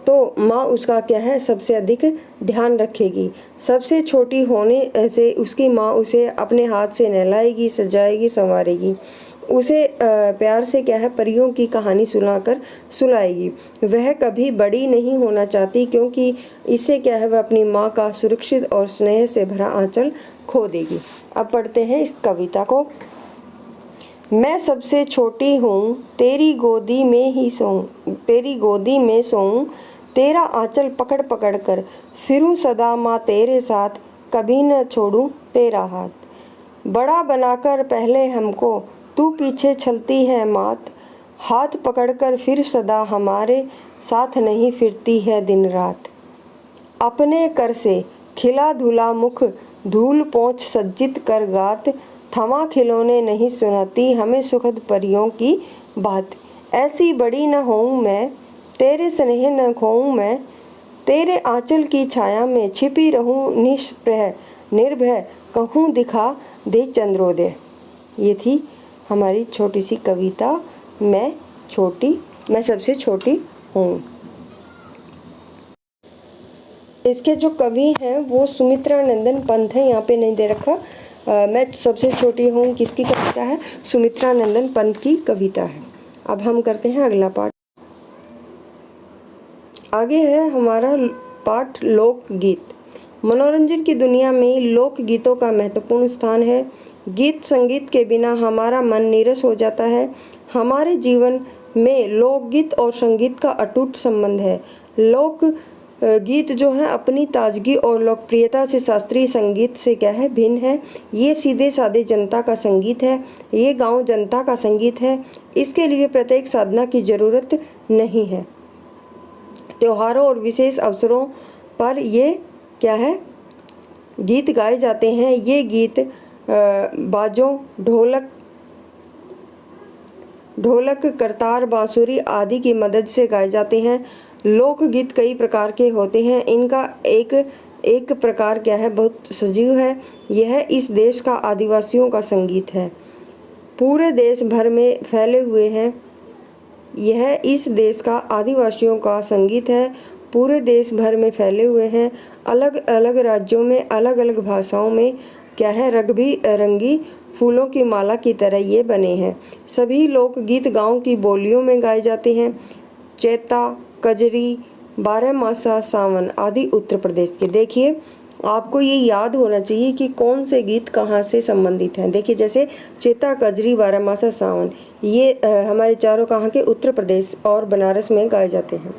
तो माँ उसका क्या है सबसे अधिक ध्यान रखेगी। सबसे छोटी होने से उसकी माँ उसे अपने हाथ से नहलाएगी, सजाएगी, संवारेगी। उसे प्यार से क्या है परियों की कहानी सुनाकर सुलाएगी। वह कभी बड़ी नहीं होना चाहती क्योंकि इससे क्या है वह अपनी माँ का सुरक्षित और स्नेह से भरा आंचल खो देगी। अब पढ़ते हैं इस कविता को। मैं सबसे छोटी हूँ, तेरी गोदी में ही सोऊं, तेरी गोदी में सोऊं, तेरा आंचल पकड़ पकड़ कर फिरूं सदा माँ तेरे साथ, कभी न छोड़ूं तेरा हाथ। बड़ा बनाकर पहले हमको तू पीछे चलती है मात, हाथ पकड़कर फिर सदा हमारे साथ नहीं फिरती है दिन रात। अपने कर से खिला धुला मुख धूल पोंछ सज्जित कर गात, थमा खिलौने नहीं सुनाती हमें सुखद परियों की बात। ऐसी बड़ी न होऊं मैं, तेरे स्नेह न खोऊं मैं, तेरे आंचल की छाया में छिपी रहूं निष्प्रह निर्भय, कहूँ दिखा दे चंद्रोदय। ये थी हमारी छोटी सी कविता मैं सबसे छोटी हूँ। इसके जो कवि हैं वो सुमित्रा नंदन पंत हैं, यहाँ पे नहीं दे रखा। मैं सबसे छोटी हूँ किसकी कविता है? सुमित्रा नंदन पंत की कविता है। अब हम करते हैं अगला पाठ। आगे है हमारा पाठ लोकगीत। मनोरंजन की दुनिया में लोकगीतों का महत्वपूर्ण स्थान है। गीत संगीत के बिना हमारा मन नीरस हो जाता है। हमारे जीवन में लोकगीत और संगीत का अटूट संबंध है। लोक गीत जो है अपनी ताजगी और लोकप्रियता से शास्त्रीय संगीत से क्या है भिन्न है। ये सीधे साधे जनता का संगीत है, ये गांव जनता का संगीत है। इसके लिए प्रत्येक साधना की जरूरत नहीं है। त्योहारों और विशेष अवसरों पर ये क्या है गीत गाए जाते हैं। ये गीत बाजों, ढोलक, करतार, बांसुरी आदि की मदद से गाए जाते हैं। लोकगीत कई प्रकार के होते हैं। इनका एक प्रकार क्या है बहुत सजीव है। यह इस देश का आदिवासियों का संगीत है, पूरे देश भर में फैले हुए हैं। यह इस देश का आदिवासियों का संगीत है, पूरे देश भर में फैले हुए हैं। अलग अलग राज्यों में अलग अलग भाषाओं में क्या है रंगी फूलों की माला की तरह ये बने हैं। सभी लोकगीत गांव की बोलियों में गाए जाते हैं। चैता, कजरी, बारहमासा, सावन आदि उत्तर प्रदेश के। देखिए आपको ये याद होना चाहिए कि कौन से गीत कहाँ से संबंधित हैं। देखिए जैसे चैता, कजरी, बारहमासा, सावन ये हमारे चारों कहाँ के उत्तर प्रदेश और बनारस में गाए जाते हैं।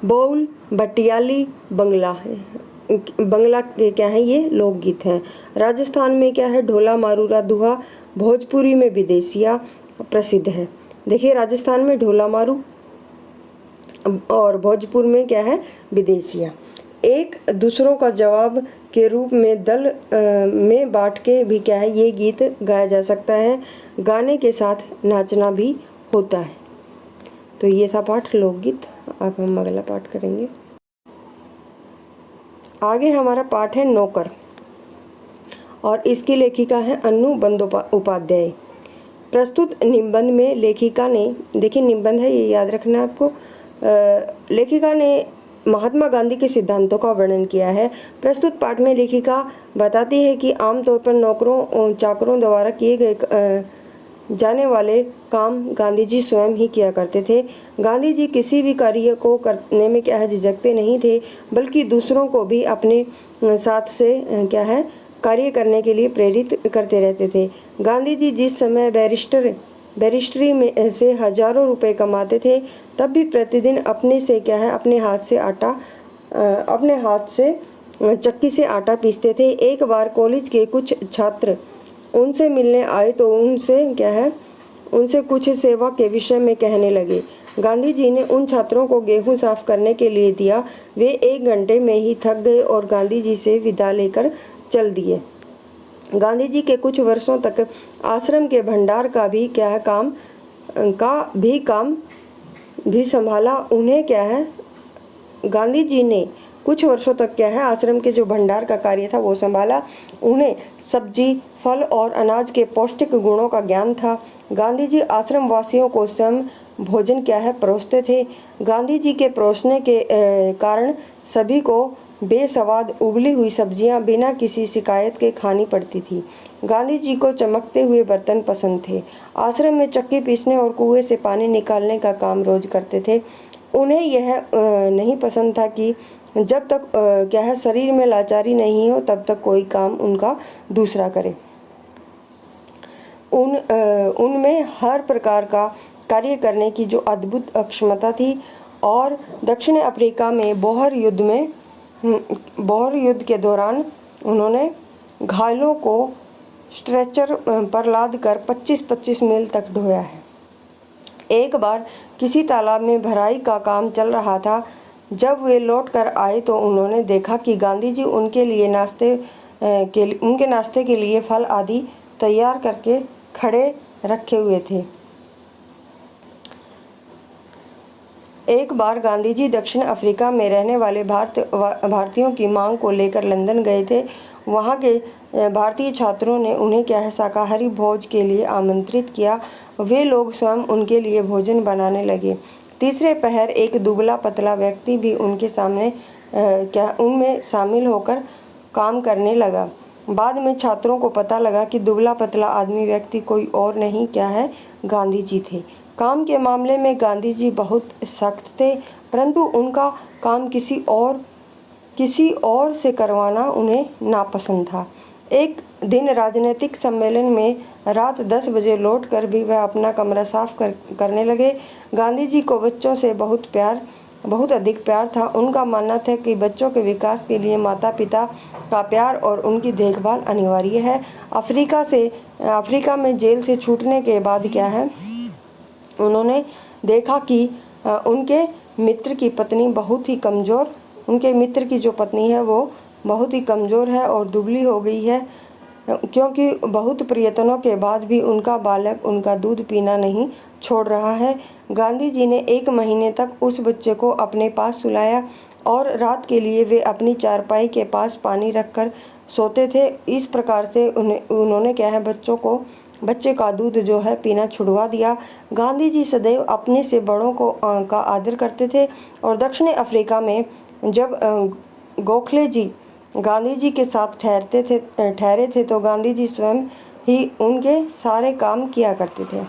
बाउल, भटियाली, बंगला के क्या है ये लोकगीत हैं। राजस्थान में क्या है ढोला, मारूरा, दुहा। भोजपुरी में विदेशिया प्रसिद्ध है। देखिए राजस्थान में ढोला मारू और भोजपुर में क्या है विदेशिया। एक दूसरों का जवाब के रूप में दल में बांट के भी क्या है ये गीत गाया जा सकता है। गाने के साथ नाचना भी होता है। तो ये था पाठ लोकगीत। अब हम अगला पाठ करेंगे। आगे हमारा पाठ है नौकर और इसकी लेखिका है अन्नू बंदोपाध्याय। प्रस्तुत निबंध में लेखिका ने, देखिए निबंध है ये याद रखना आपको, लेखिका ने महात्मा गांधी के सिद्धांतों का वर्णन किया है। प्रस्तुत पाठ में लेखिका बताती है कि आमतौर पर नौकरों चाकरों द्वारा किए गए जाने वाले काम गांधी जी स्वयं ही किया करते थे। गांधी जी किसी भी कार्य को करने में क्या है झिझकते नहीं थे, बल्कि दूसरों को भी अपने साथ से क्या है कार्य करने के लिए प्रेरित करते रहते थे। गांधी जी जिस समय बैरिस्ट्री में से हजारों रुपए कमाते थे, तब भी प्रतिदिन अपने हाथ से चक्की से आटा पीसते थे। एक बार कॉलेज के कुछ छात्र उनसे मिलने आए तो उनसे कुछ सेवा के विषय में कहने लगे। गांधी जी ने उन छात्रों को गेहूं साफ करने के लिए दिया। वे 1 घंटे में ही थक गए और गांधी जी से विदा लेकर चल दिए। गांधी जी के कुछ वर्षों तक आश्रम के भंडार का भी काम भी संभाला। उन्हें गांधी जी ने कुछ वर्षों तक क्या है आश्रम के जो भंडार का कार्य था वो संभाला। उन्हें सब्जी, फल और अनाज के पौष्टिक गुणों का ज्ञान था। गांधी जी आश्रम वासियों को स्वयं भोजन क्या है परोसते थे। गांधी जी के परोसने के कारण सभी को बेस्वाद उबली हुई सब्जियां बिना किसी शिकायत के खानी पड़ती थी। गांधी जी को चमकते हुए बर्तन पसंद थे। आश्रम में चक्की पीसने और कुएं से पानी निकालने का काम रोज करते थे। उन्हें यह नहीं पसंद था कि जब तक क्या है शरीर में लाचारी नहीं हो तब तक कोई काम उनका दूसरा करे। उनमें हर प्रकार का कार्य करने की जो अद्भुत क्षमता थी। और दक्षिण अफ्रीका में बोहर युद्ध के दौरान उन्होंने घायलों को स्ट्रेचर पर लाद कर 25-25 मील तक ढोया है। एक बार किसी तालाब में भराई का काम चल रहा था। जब वे लौट कर आए तो उन्होंने देखा कि गांधी जी उनके नाश्ते के लिए फल आदि तैयार करके खड़े रखे हुए थे। एक बार गांधी जी दक्षिण अफ्रीका में रहने वाले भारतीयों की मांग को लेकर लंदन गए थे। वहाँ के भारतीय छात्रों ने उन्हें क्या है शाकाहारी भोज के लिए आमंत्रित किया। वे लोग स्वयं उनके लिए भोजन बनाने लगे। तीसरे पहर एक दुबला पतला व्यक्ति भी उनमें शामिल होकर काम करने लगा। बाद में छात्रों को पता लगा कि दुबला पतला आदमी व्यक्ति कोई और नहीं क्या है गांधी जी थे। काम के मामले में गांधी जी बहुत सख्त थे, परंतु उनका काम किसी और से करवाना उन्हें नापसंद था। एक दिन राजनीतिक सम्मेलन में रात 10 बजे लौटकर भी वह अपना कमरा साफ करने लगे। गांधी जी को बच्चों से बहुत अधिक प्यार था। उनका मानना था कि बच्चों के विकास के लिए माता पिता का प्यार और उनकी देखभाल अनिवार्य है। अफ्रीका में जेल से छूटने के बाद क्या है उन्होंने देखा कि उनके मित्र की जो पत्नी है वो बहुत ही कमज़ोर है और दुबली हो गई है, क्योंकि बहुत प्रयत्नों के बाद भी उनका बालक उनका दूध पीना नहीं छोड़ रहा है। गांधी जी ने 1 महीने तक उस बच्चे को अपने पास सुलाया और रात के लिए वे अपनी चारपाई के पास पानी रखकर सोते थे। इस प्रकार से उन्होंने क्या है बच्चे का दूध जो है पीना छुड़वा दिया। गांधी जी सदैव अपने से बड़ों का आदर करते थे। और दक्षिण अफ्रीका में जब गोखले जी गांधी जी के साथ ठहरे थे तो गांधी जी स्वयं ही उनके सारे काम किया करते थे।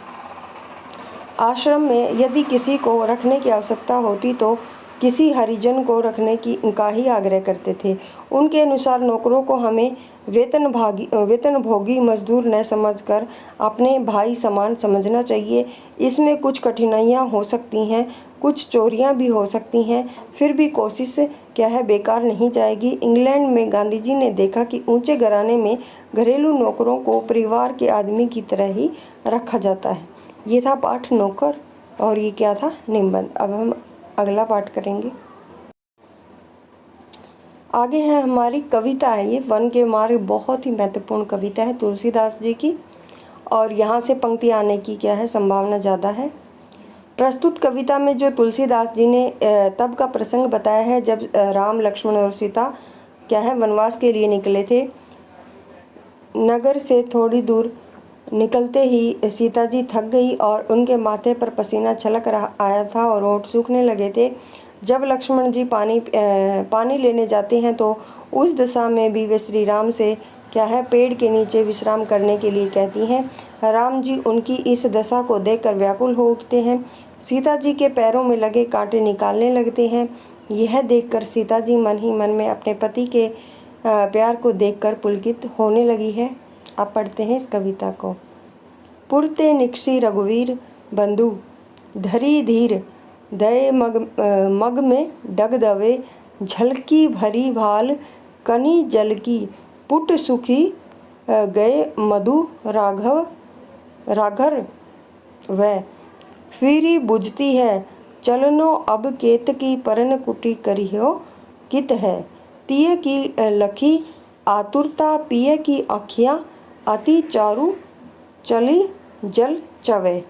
आश्रम में यदि किसी को रखने की आवश्यकता होती तो किसी हरिजन को रखने का ही आग्रह करते थे। उनके अनुसार नौकरों को हमें वेतनभोगी मजदूर न समझकर अपने भाई समान समझना चाहिए। इसमें कुछ कठिनाइयाँ हो सकती हैं, कुछ चोरियाँ भी हो सकती हैं, फिर भी कोशिश क्या है बेकार नहीं जाएगी। इंग्लैंड में गांधी जी ने देखा कि ऊंचे घराने में घरेलू नौकरों को परिवार के आदमी की तरह ही रखा जाता है। ये था पाठ नौकर और ये क्या था निबंध। अब हम अगला पाठ करेंगे। आगे है हमारी कविता है, ये वन के मार्ग बहुत ही महत्वपूर्ण कविता है तुलसीदास जी की, और यहाँ से पंक्ति आने की क्या है संभावना ज़्यादा है। प्रस्तुत कविता में जो तुलसीदास जी ने तब का प्रसंग बताया है जब राम, लक्ष्मण और सीता क्या है वनवास के लिए निकले थे। नगर से थोड़ी दूर निकलते ही सीता जी थक गई और उनके माथे पर पसीना छलक आया था और होंठ सूखने लगे थे। जब लक्ष्मण जी पानी लेने जाते हैं तो उस दशा में भी वे श्री राम से क्या है पेड़ के नीचे विश्राम करने के लिए कहती हैं। राम जी उनकी इस दशा को देखकर व्याकुल हो उठते हैं। सीता जी के पैरों में लगे कांटे निकालने लगते हैं। यह देखकर सीता जी मन ही मन में अपने पति के प्यार को देखकर पुलकित होने लगी है। अब पढ़ते हैं इस कविता को। पुरते निकसी रघुवीर बंधु धरी धीर दये मग में डग दवे झलकी भरी भाल कनी जल की पुट सुखी गए मधु राघर वह फिरी बुझती है चलनो अब केत की परन कुटी करियो कित है तिय की लखी आतुरता पिय की आँखियाँ अति चारु चली जल चवे।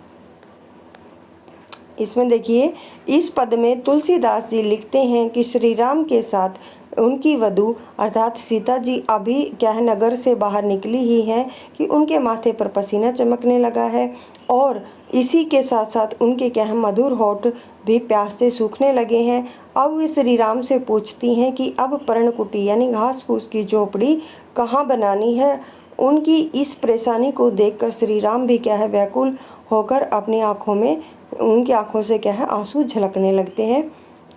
इसमें देखिए, इस पद में तुलसीदास जी लिखते हैं कि श्री राम के साथ उनकी वधू अर्थात सीता जी अभी क्या है नगर से बाहर निकली ही है कि उनके माथे पर पसीना चमकने लगा है और इसी के साथ साथ उनके क्या है मधुर होठ भी प्यास से सूखने लगे हैं। अब वे श्री राम से पूछती हैं कि अब पर्णकुटी यानी घास फूस की झोपड़ी कहाँ बनानी है। उनकी इस परेशानी को देखकर श्री राम भी क्या है व्याकुल होकर अपनी आँखों में उनकी आँखों से क्या है आंसू झलकने लगते हैं।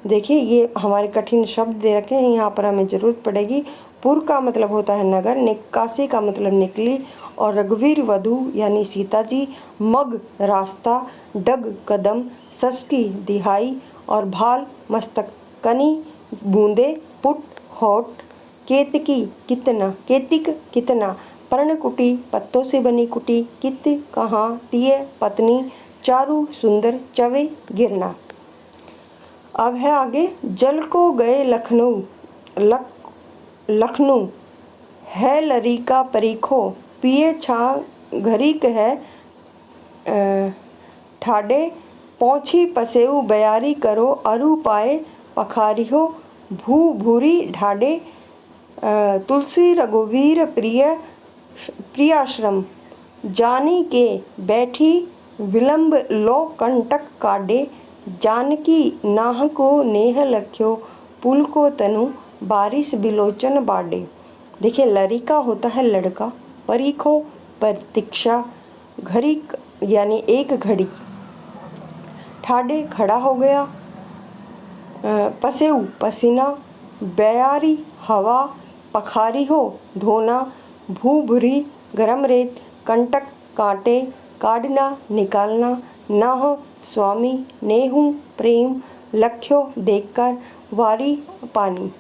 देखिए, ये हमारे कठिन शब्द दे रखे हैं, यहाँ पर हमें ज़रूरत पड़ेगी। पुर का मतलब होता है नगर, निकासी का मतलब निकली, और रघुवीर वधू यानी सीता जी, मग रास्ता, डग कदम, षष्ठी दिहाई, और भाल मस्तक, कनी बूंदे, पुट होठ, केतकी कितना, केतिक कितना, पर्णकुटी पत्तों से बनी कुटी, कित कहाँ, टिय पत्नी, चारु सुंदर, चवे गिरना। अब है आगे, जल को गए लखनऊ लखनऊ है लरीका परीखो, पिए छा घरीक है ठाडे, पौछी पसेऊ बयारी करो, अरु पाए पखारियो, भू भूरी ढाडे, तुलसी रघुवीर प्रियाश्रम, जानी के बैठी विलंब लो कंटक काडे, जानकी नाह को नेह लख्यो, पुल को तनु बारिश बिलोचन बाडे। देखिए, लरिका होता है लड़का, परीखों प्रतीक्षा, घड़ी यानी एक घड़ी, ठाडे खड़ा हो गया, पसेऊ पसीना, बयारी हवा, पखारी हो धोना, भूभुरी गरम रेत, कंटक कांटे, काटना निकालना, नाह स्वामी, नेहू प्रेम, लख्यो देखकर, वारी पानी।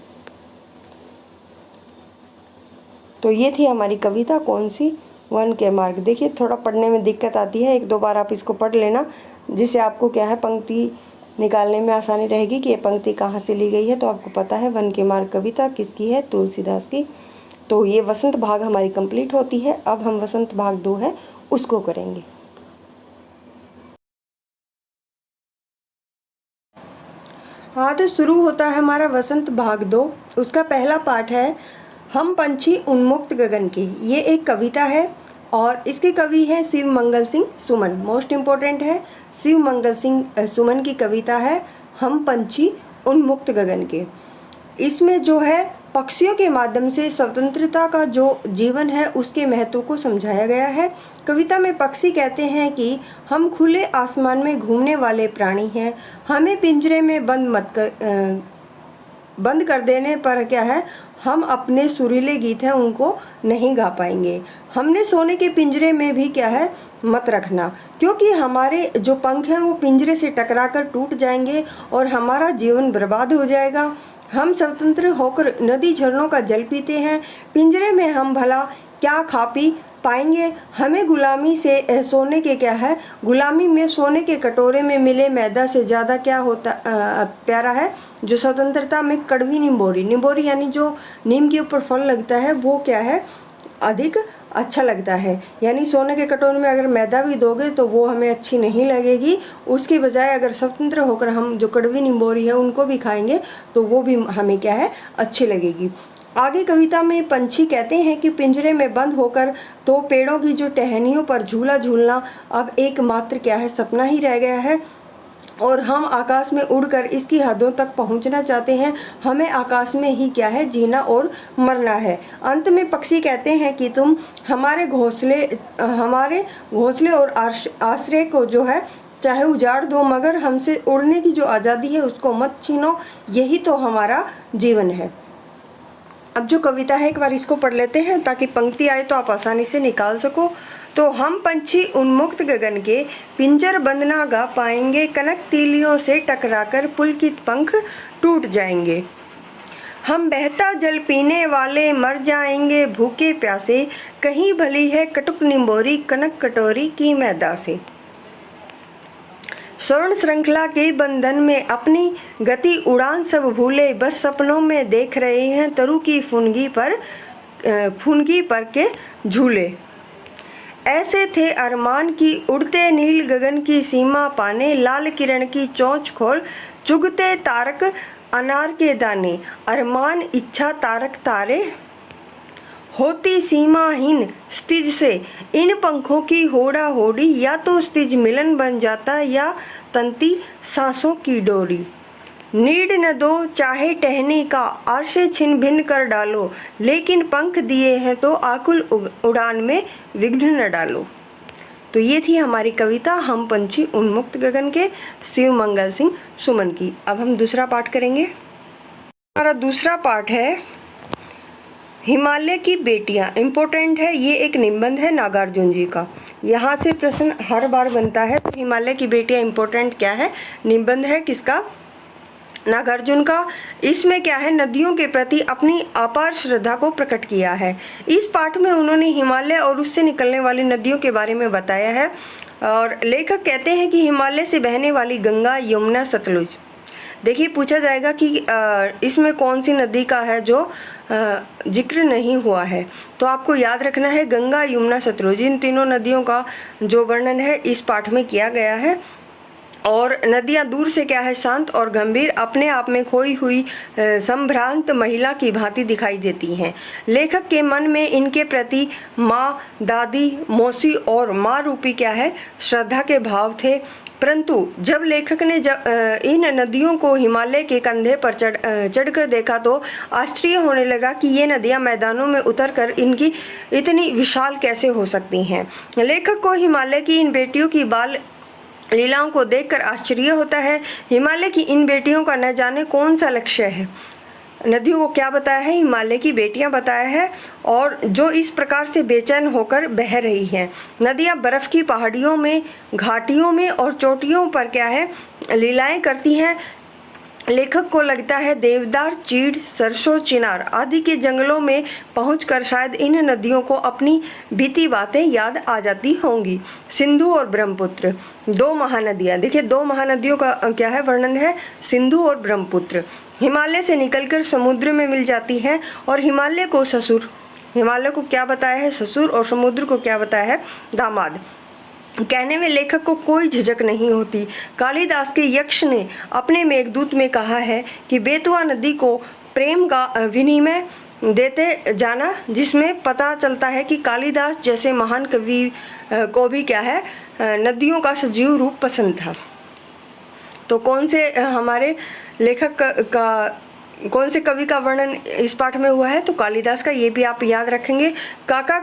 तो ये थी हमारी कविता, कौन सी, 1 के मार्क। देखिए, थोड़ा पढ़ने में दिक्कत आती है, 1-2 बार आप इसको पढ़ लेना, जिससे आपको क्या है पंक्ति निकालने में आसानी रहेगी कि ये पंक्ति कहाँ से ली गई है। तो आपको पता है 1 के मार्क कविता किसकी है, तुलसीदास की। तो ये वसंत भाग हमारी कंप्लीट होती है। अब हम वसंत भाग 2 है उसको करेंगे। हाँ, तो शुरू होता है हमारा वसंत भाग 2। उसका पहला पाठ है हम पंछी उन्मुक्त गगन के। ये एक कविता है और इसके कवि हैं शिव मंगल सिंह सुमन। मोस्ट इम्पोर्टेंट है, शिव मंगल सिंह सुमन की कविता है हम पंछी उन्मुक्त गगन के। इसमें जो है पक्षियों के माध्यम से स्वतंत्रता का जो जीवन है उसके महत्व को समझाया गया है। कविता में पक्षी कहते हैं कि हम खुले आसमान में घूमने वाले प्राणी हैं, हमें पिंजरे में बंद कर देने पर क्या है हम अपने सुरीले गीत हैं उनको नहीं गा पाएंगे। हमने सोने के पिंजरे में भी क्या है मत रखना, क्योंकि हमारे जो पंख हैं वो पिंजरे से टकराकर टूट जाएंगे और हमारा जीवन बर्बाद हो जाएगा। हम स्वतंत्र होकर नदी झरनों का जल पीते हैं, पिंजरे में हम भला क्या खा पी पाएंगे। हमें गुलामी से सोने के क्या है गुलामी में सोने के कटोरे में मिले मैदा से ज़्यादा क्या होता प्यारा है जो स्वतंत्रता में कड़वी निम्बोरी। निम्बोरी यानी जो नीम के ऊपर फल लगता है वो क्या है अधिक अच्छा लगता है। यानी सोने के कटोरे में अगर मैदा भी दोगे तो वो हमें अच्छी नहीं लगेगी, उसके बजाय अगर स्वतंत्र होकर हम जो कड़वी निम्बोरी है उनको भी खाएंगे तो वो भी हमें क्या है अच्छी लगेगी। आगे कविता में पंछी कहते हैं कि पिंजरे में बंद होकर तो पेड़ों की जो टहनियों पर झूला झूलना अब एकमात्र क्या है सपना ही रह गया है और हम आकाश में उड़कर इसकी हदों तक पहुंचना चाहते हैं। हमें आकाश में ही क्या है जीना और मरना है। अंत में पक्षी कहते हैं कि तुम हमारे घोंसले और आश्रय को जो है चाहे उजाड़ दो, मगर हमसे उड़ने की जो आज़ादी है उसको मत छीनो, यही तो हमारा जीवन है। अब जो कविता है एक बार इसको पढ़ लेते हैं ताकि पंक्ति आए तो आप आसानी से निकाल सको। तो हम पंछी उन्मुक्त गगन के पिंजर बंद ना गा पाएंगे, कनक तीलियों से टकराकर पुलकित पंख टूट जाएंगे। हम बहता जल पीने वाले मर जाएंगे भूखे प्यासे, कहीं भली है कटुक निम्बोरी कनक कटोरी की मैदा से। स्वर्ण श्रृंखला के बंधन में अपनी गति उड़ान सब भूले, बस सपनों में देख रहे हैं तरु की फुनगी पर के झूले। ऐसे थे अरमान की उड़ते नील गगन की सीमा पाने, लाल किरण की चोंच खोल चुगते तारक अनार के दाने। अरमान इच्छा तारक तारे होती सीमाहीन स्थिज से, इन पंखों की होड़ा होड़ी, या तो स्थिज मिलन बन जाता या तंती सांसों की डोरी। नीड न दो चाहे टहनी का, आरशे छिन भिन कर डालो, लेकिन पंख दिए हैं तो आकुल उड़ान में विघ्न न डालो। तो ये थी हमारी कविता हम पंछी उन्मुक्त गगन के शिव मंगल सिंह सुमन की। अब हम दूसरा पाठ करेंगे। हमारा दूसरा पाठ है हिमालय की बेटियां। इम्पोर्टेंट है, ये एक निबंध है नागार्जुन जी का। यहाँ से प्रश्न हर बार बनता है। तो हिमालय की बेटियां इम्पोर्टेंट क्या है? निबंध है किसका? नागार्जुन का। इसमें क्या है, नदियों के प्रति अपनी अपार श्रद्धा को प्रकट किया है। इस पाठ में उन्होंने हिमालय और उससे निकलने वाली नदियों के बारे में बताया है। और लेखक कहते हैं कि हिमालय से बहने वाली गंगा, यमुना, सतलुज। देखिए, पूछा जाएगा कि इसमें कौन सी नदी का है जो जिक्र नहीं हुआ है। तो आपको याद रखना है गंगा, यमुना, सतलुज, इन तीनों नदियों का जो वर्णन है इस पाठ में किया गया है। और नदियाँ दूर से क्या है, शांत और गंभीर, अपने आप में खोई हुई संभ्रांत महिला की भांति दिखाई देती हैं। लेखक के मन में इनके प्रति माँ, दादी, मौसी और माँ रूपी क्या है, श्रद्धा के भाव थे। परंतु जब लेखक ने इन नदियों को हिमालय के कंधे पर चढ़कर देखा तो आश्चर्य होने लगा कि ये नदियाँ मैदानों में उतरकर इनकी इतनी विशाल कैसे हो सकती हैं। लेखक को हिमालय की इन बेटियों की बाल लीलाओं को देखकर आश्चर्य होता है। हिमालय की इन बेटियों का न जाने कौन सा लक्ष्य है। नदियों को क्या बताया है? हिमालय की बेटियां बताया है, और जो इस प्रकार से बेचैन होकर बह रही हैं। नदियां बर्फ़ की पहाड़ियों में, घाटियों में और चोटियों पर क्या है, लीलाएं करती हैं। लेखक को लगता है देवदार, चीड़, सरसों, चिनार आदि के जंगलों में पहुंचकर शायद इन नदियों को अपनी बीती बातें याद आ जाती होंगी। सिंधु और ब्रह्मपुत्र, दो महानदियाँ। देखिए, दो महानदियों का क्या है वर्णन है, सिंधु और ब्रह्मपुत्र। हिमालय से निकलकर समुद्र में मिल जाती है, और हिमालय को ससुर, हिमालय को क्या बताया है, ससुर, और समुद्र को क्या बताया है, दामाद। कहने में लेखक को कोई झिझक नहीं होती। कालिदास के यक्ष ने अपने मेघदूत में कहा है कि बेतवा नदी को प्रेम का विनिमय देते जाना, जिसमें पता चलता है कि कालिदास जैसे महान कवि को भी क्या है, नदियों का सजीव रूप पसंद था। तो कौन से हमारे लेखक का कौन से कवि का वर्णन इस पाठ में हुआ है? तो कालिदास का। ये भी आप याद रखेंगे। काका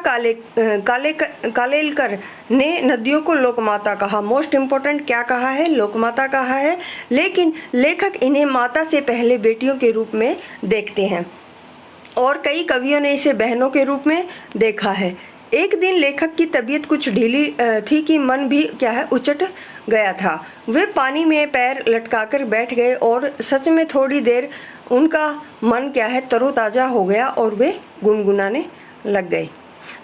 कालेलकर ने नदियों को लोकमाता कहा। मोस्ट इम्पोर्टेंट क्या कहा है? लोकमाता कहा है। लेकिन लेखक इन्हें माता से पहले बेटियों के रूप में देखते हैं, और कई कवियों ने इसे बहनों के रूप में देखा है। एक दिन लेखक की तबीयत कुछ ढीली थी कि मन भी क्या है, उचट गया था। वे पानी में पैर लटकाकर बैठ गए, और सच में थोड़ी देर उनका मन क्या है, तरोताज़ा हो गया, और वे गुनगुनाने लग गए।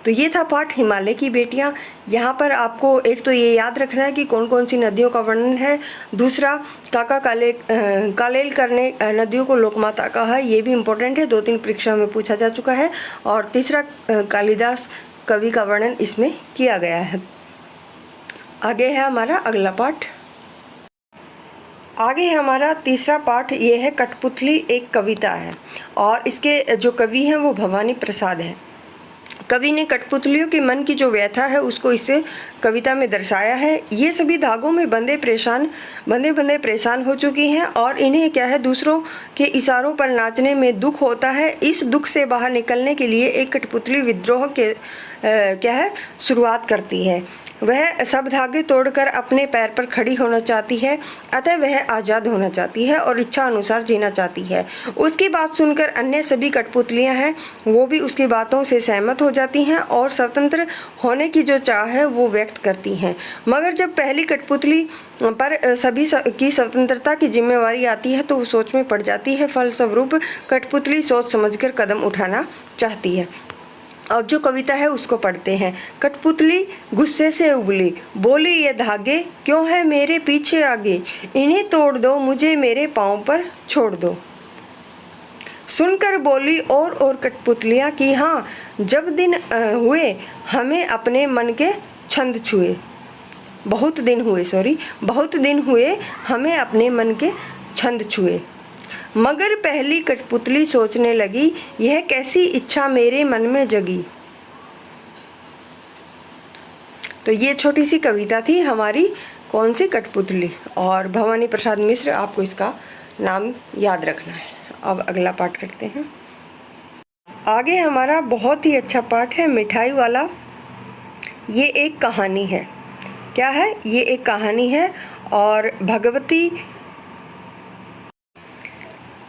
तो ये था पाठ हिमालय की बेटियां। यहाँ पर आपको एक तो ये याद रखना है कि कौन कौन सी नदियों का वर्णन है। दूसरा, काका कालेलकर ने नदियों को लोकमाता कहा, ये भी इम्पोर्टेंट है, 2-3 परीक्षा में पूछा जा चुका है। और तीसरा, कालिदास कवि का वर्णन इसमें किया गया है। आगे है हमारा अगला पाठ। आगे है हमारा तीसरा पाठ। ये है कठपुतली, एक कविता है, और इसके जो कवि हैं वो भवानी प्रसाद हैं। कवि ने कठपुतलियों के मन की जो व्यथा है उसको इसे कविता में दर्शाया है। ये सभी धागों में बंधे परेशान हो चुकी हैं, और इन्हें क्या है, दूसरों के इशारों पर नाचने में दुख होता है। इस दुख से बाहर निकलने के लिए एक कठपुतली विद्रोह के क्या है, शुरुआत करती है। वह सब धागे तोड़कर अपने पैर पर खड़ी होना चाहती है, अतः वह आज़ाद होना चाहती है और इच्छा अनुसार जीना चाहती है। उसकी बात सुनकर अन्य सभी कठपुतलियां हैं वो भी उसकी बातों से सहमत हो जाती हैं और स्वतंत्र होने की जो चाह है वो व्यक्त करती हैं। मगर जब पहली कठपुतली पर सभी की स्वतंत्रता की जिम्मेवारी आती है तो वो सोच में पड़ जाती है। फलस्वरूप कठपुतली सोच समझकर कदम उठाना चाहती है। अब जो कविता है उसको पढ़ते हैं। कठपुतली गुस्से से उबली, बोली ये धागे क्यों है मेरे पीछे आगे, इन्हें तोड़ दो मुझे मेरे पाँव पर छोड़ दो। सुनकर बोली और कठपुतलियाँ कि हाँ, जब दिन हुए हमें अपने मन के छंद छुए। बहुत दिन हुए हमें अपने मन के छंद छुए। मगर पहली कठपुतली सोचने लगी, यह कैसी इच्छा मेरे मन में जगी। तो ये छोटी सी कविता थी हमारी कौन सी, कठपुतली। और भवानी प्रसाद मिश्र, आपको इसका नाम याद रखना है। अब अगला पाठ करते हैं। आगे हमारा बहुत ही अच्छा पाठ है, मिठाई वाला। ये एक कहानी है। क्या है? ये एक कहानी है और भगवती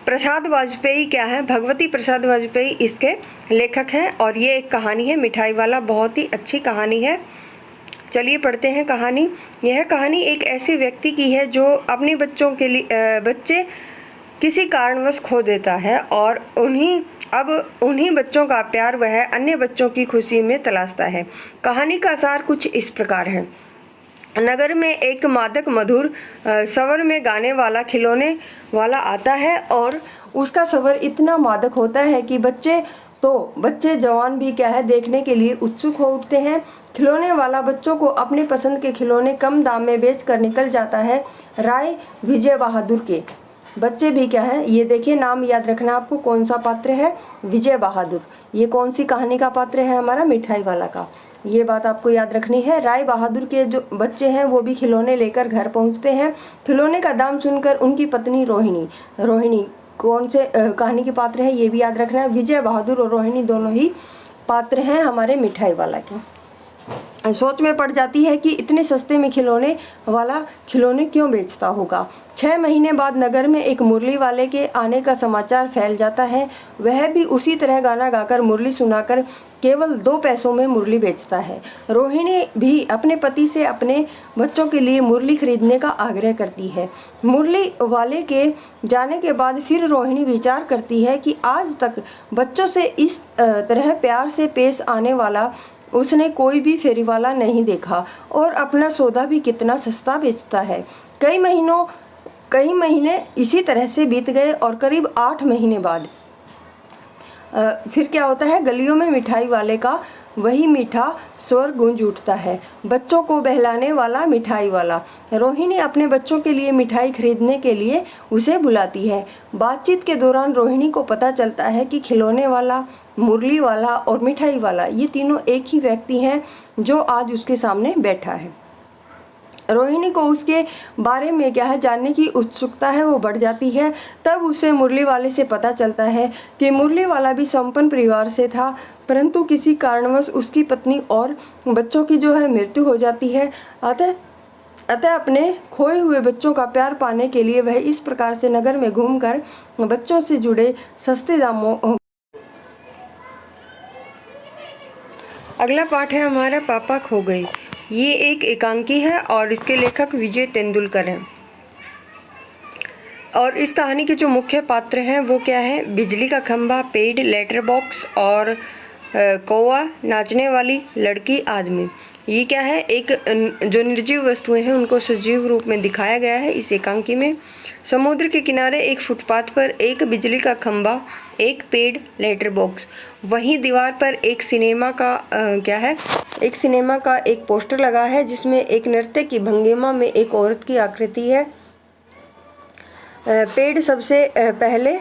प्रसाद वाजपेयी क्या है? भगवती प्रसाद वाजपेयी इसके लेखक हैं और ये एक कहानी है मिठाई वाला। बहुत ही अच्छी कहानी है। चलिए पढ़ते हैं कहानी। यह कहानी एक ऐसे व्यक्ति की है जो अपने बच्चों के लिए बच्चे किसी कारणवश खो देता है और उन्हीं बच्चों का प्यार वह अन्य बच्चों की खुशी में तलाशता है। कहानी का सार कुछ इस प्रकार है। नगर में एक मादक मधुर स्वर में गाने वाला खिलौने वाला आता है और उसका स्वर इतना मादक होता है कि बच्चे जवान भी क्या है देखने के लिए उत्सुक हो उठते हैं। खिलौने वाला बच्चों को अपने पसंद के खिलौने कम दाम में बेचकर निकल जाता है। राय विजय बहादुर के बच्चे भी क्या है, ये देखिए नाम याद रखना आपको, कौन सा पात्र है? विजय बहादुर। ये कौन सी कहानी का पात्र है? हमारा मिठाई वाला का। ये बात आपको याद रखनी है। राय बहादुर के जो बच्चे हैं वो भी खिलौने लेकर घर पहुंचते हैं। खिलौने का दाम सुनकर उनकी पत्नी रोहिणी कौन से कहानी के पात्र है ये भी याद रखना है। विजय बहादुर और रोहिणी दोनों ही पात्र हैं हमारे मिठाई वाला के। सोच में पड़ जाती है कि इतने सस्ते में खिलौने वाला खिलौने क्यों बेचता होगा। 6 महीने बाद नगर में एक मुरली वाले के आने का समाचार फैल जाता है। वह भी उसी तरह गाना गाकर मुरली सुनाकर केवल 2 पैसों में मुरली बेचता है। रोहिणी भी अपने पति से अपने बच्चों के लिए मुरली खरीदने का आग्रह करती है। मुरली वाले के जाने के बाद फिर रोहिणी विचार करती है कि आज तक बच्चों से इस तरह प्यार से पेश आने वाला उसने कोई भी फेरी वाला नहीं देखा और अपना सौदा भी कितना सस्ता बेचता है। कई महीने इसी तरह से बीत गए और करीब 8 महीने बाद फिर क्या होता है, गलियों में मिठाई वाले का वही मीठा स्वर गूंज उठता है, बच्चों को बहलाने वाला मिठाई वाला। रोहिणी अपने बच्चों के लिए मिठाई खरीदने के लिए उसे बुलाती है। बातचीत के दौरान रोहिणी को पता चलता है कि खिलौने वाला, मुरली वाला और मिठाई वाला ये तीनों एक ही व्यक्ति हैं जो आज उसके सामने बैठा है। रोहिणी को उसके बारे में क्या है जानने की उत्सुकता है वो बढ़ जाती है। तब उसे मुरली वाले से पता चलता है कि मुरली वाला भी संपन्न परिवार से था, परंतु किसी कारणवश उसकी पत्नी और बच्चों की जो है मृत्यु हो जाती है। अतः अपने खोए हुए बच्चों का प्यार पाने के लिए वह इस प्रकार से नगर में घूमकर बच्चों से जुड़े सस्ते दामों। अगला पाठ है हमारा पापा खो गए। ये एक एकांकी है और इसके लेखक विजय तेंदुलकर हैं। और इस कहानी के जो मुख्य पात्र हैं वो क्या है? बिजली का खंभा, पेड़, लेटर बॉक्स और कौवा, नाचने वाली लड़की, आदमी। ये क्या है? एक जो निर्जीव वस्तुएं हैं उनको सजीव रूप में दिखाया गया है इस एकांकी में। समुद्र के किनारे एक फुटपाथ पर एक बिजली का खंभा, एक पेड़, लेटर बॉक्स। वहीं दीवार पर एक सिनेमा का एक सिनेमा का एक पोस्टर लगा है जिसमें एक नृत्य की भंगिमा में एक औरत की आकृति है। पेड़ सबसे पहले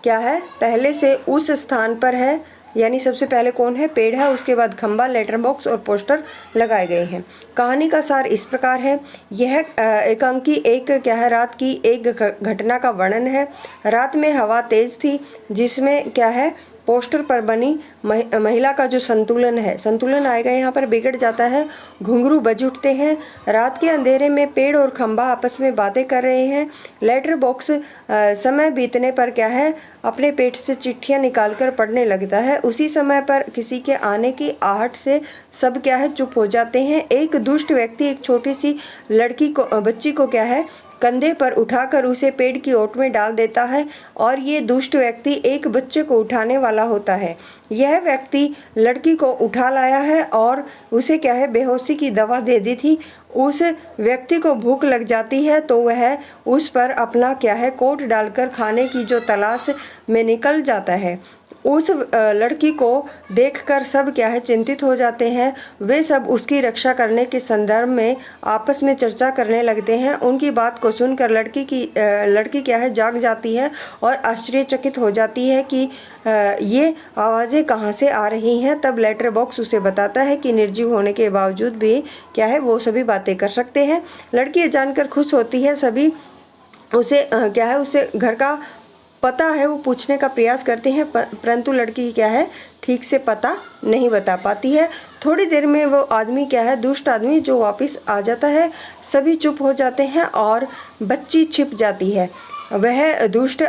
क्या है? पहले से उस स्थान पर है, यानी सबसे पहले कौन है? पेड़ है। उसके बाद खंबा, लेटर बॉक्स और पोस्टर लगाए गए हैं। कहानी का सार इस प्रकार है। यह एकांकी एक क्या है? रात की एक घटना का वर्णन है। रात में हवा तेज थी जिसमें क्या है? पोस्टर पर बनी महिला का जो संतुलन आएगा यहाँ पर बिगड़ जाता है। घुंघरू बज उठते हैं। रात के अंधेरे में पेड़ और खंबा आपस में बातें कर रहे हैं। लेटर बॉक्स समय बीतने पर क्या है? अपने पेट से चिट्ठियाँ निकालकर पढ़ने लगता है। उसी समय पर किसी के आने की आहट से सब क्या है? चुप हो जाते हैं। एक दुष्ट व्यक्ति एक छोटी सी बच्ची को क्या है? कंधे पर उठाकर उसे पेड़ की ओट में डाल देता है और ये दुष्ट व्यक्ति एक बच्चे को उठाने वाला होता है। यह व्यक्ति लड़की को उठा लाया है और उसे क्या है बेहोशी की दवा दे दी थी। उस व्यक्ति को भूख लग जाती है तो वह उस पर अपना क्या है कोट डालकर खाने की जो तलाश में निकल जाता है। उस लड़की को देखकर सब क्या है चिंतित हो जाते हैं। वे सब उसकी रक्षा करने के संदर्भ में आपस में चर्चा करने लगते हैं। उनकी बात को सुनकर लड़की क्या है जाग जाती है और आश्चर्यचकित हो जाती है कि ये आवाज़ें कहाँ से आ रही हैं। तब लेटर बॉक्स उसे बताता है कि निर्जीव होने के बावजूद भी क्या है वो सभी बातें कर सकते हैं। लड़की ये जानकर खुश होती है। सभी उसे क्या है उसे घर का पता है वो पूछने का प्रयास करते हैं, परंतु लड़की क्या है ठीक से पता नहीं बता पाती है। थोड़ी देर में वो आदमी क्या है दुष्ट आदमी जो वापस आ जाता है। सभी चुप हो जाते हैं और बच्ची छिप जाती है। वह दुष्ट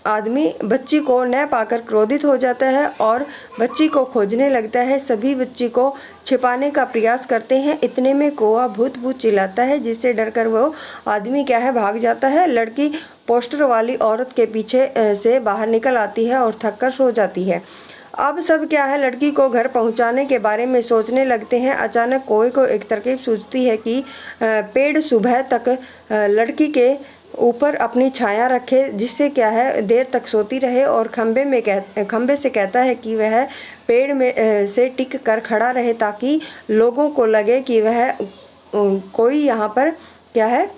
आदमी बच्ची को न पाकर क्रोधित हो जाता है और बच्ची को खोजने लगता है। सभी बच्ची को छिपाने का प्रयास करते हैं। इतने में कौवा भूत भूत चिल्लाता है, जिससे डरकर वो आदमी क्या है भाग जाता है। लड़की पोस्टर वाली औरत के पीछे से बाहर निकल आती है और थककर सो जाती है। अब सब क्या है लड़की को घर पहुंचाने के बारे में सोचने लगते हैं। अचानक कौवे को एक तरकीब सूझती है कि पेड़ सुबह तक लड़की के ऊपर अपनी छाया रखे, जिससे क्या है देर तक सोती रहे, और खंबे से कहता है कि वह पेड़ में से टिक कर खड़ा रहे ताकि लोगों को लगे कि वह कोई यहाँ पर क्या है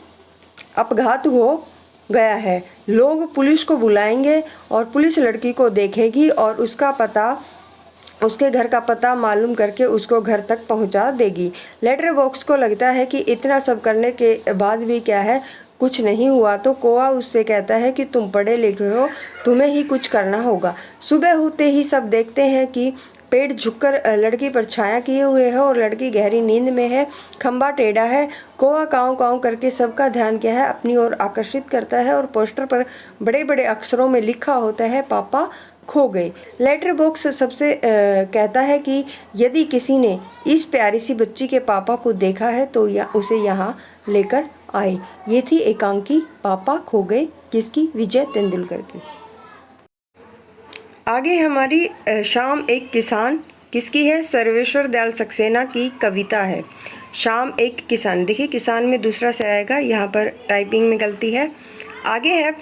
अपघात हो गया है। लोग पुलिस को बुलाएंगे और पुलिस लड़की को देखेगी और उसके घर का पता मालूम करके उसको घर तक पहुंचा देगी। लेटर बॉक्स को लगता है कि इतना सब करने के बाद भी क्या है कुछ नहीं हुआ, तो कौवा उससे कहता है कि तुम पढ़े लिखे हो, तुम्हें ही कुछ करना होगा। सुबह होते ही सब देखते हैं कि पेड़ झुककर लड़की पर छाया किए हुए है और लड़की गहरी नींद में है। खंबा टेढ़ा है। कौवा काँव काँव करके सबका ध्यान क्या है अपनी ओर आकर्षित करता है और पोस्टर पर बड़े बड़े अक्षरों में लिखा होता है पापा खो गए। लेटर बॉक्स सबसे कहता है कि यदि किसी ने इस प्यारी सी बच्ची के पापा को देखा है तो उसे यहाँ लेकर आए। ये थी एकांकी पापा खो गए, किसकी? विजय तेंदुलकर की। आगे हमारी शाम एक किसान किसकी है? सर्वेश्वर दयाल सक्सेना की कविता है। शाम एक किसान। देखिए किसान में दूसरा से आएगा, यहाँ पर टाइपिंग में गलती है। आगे है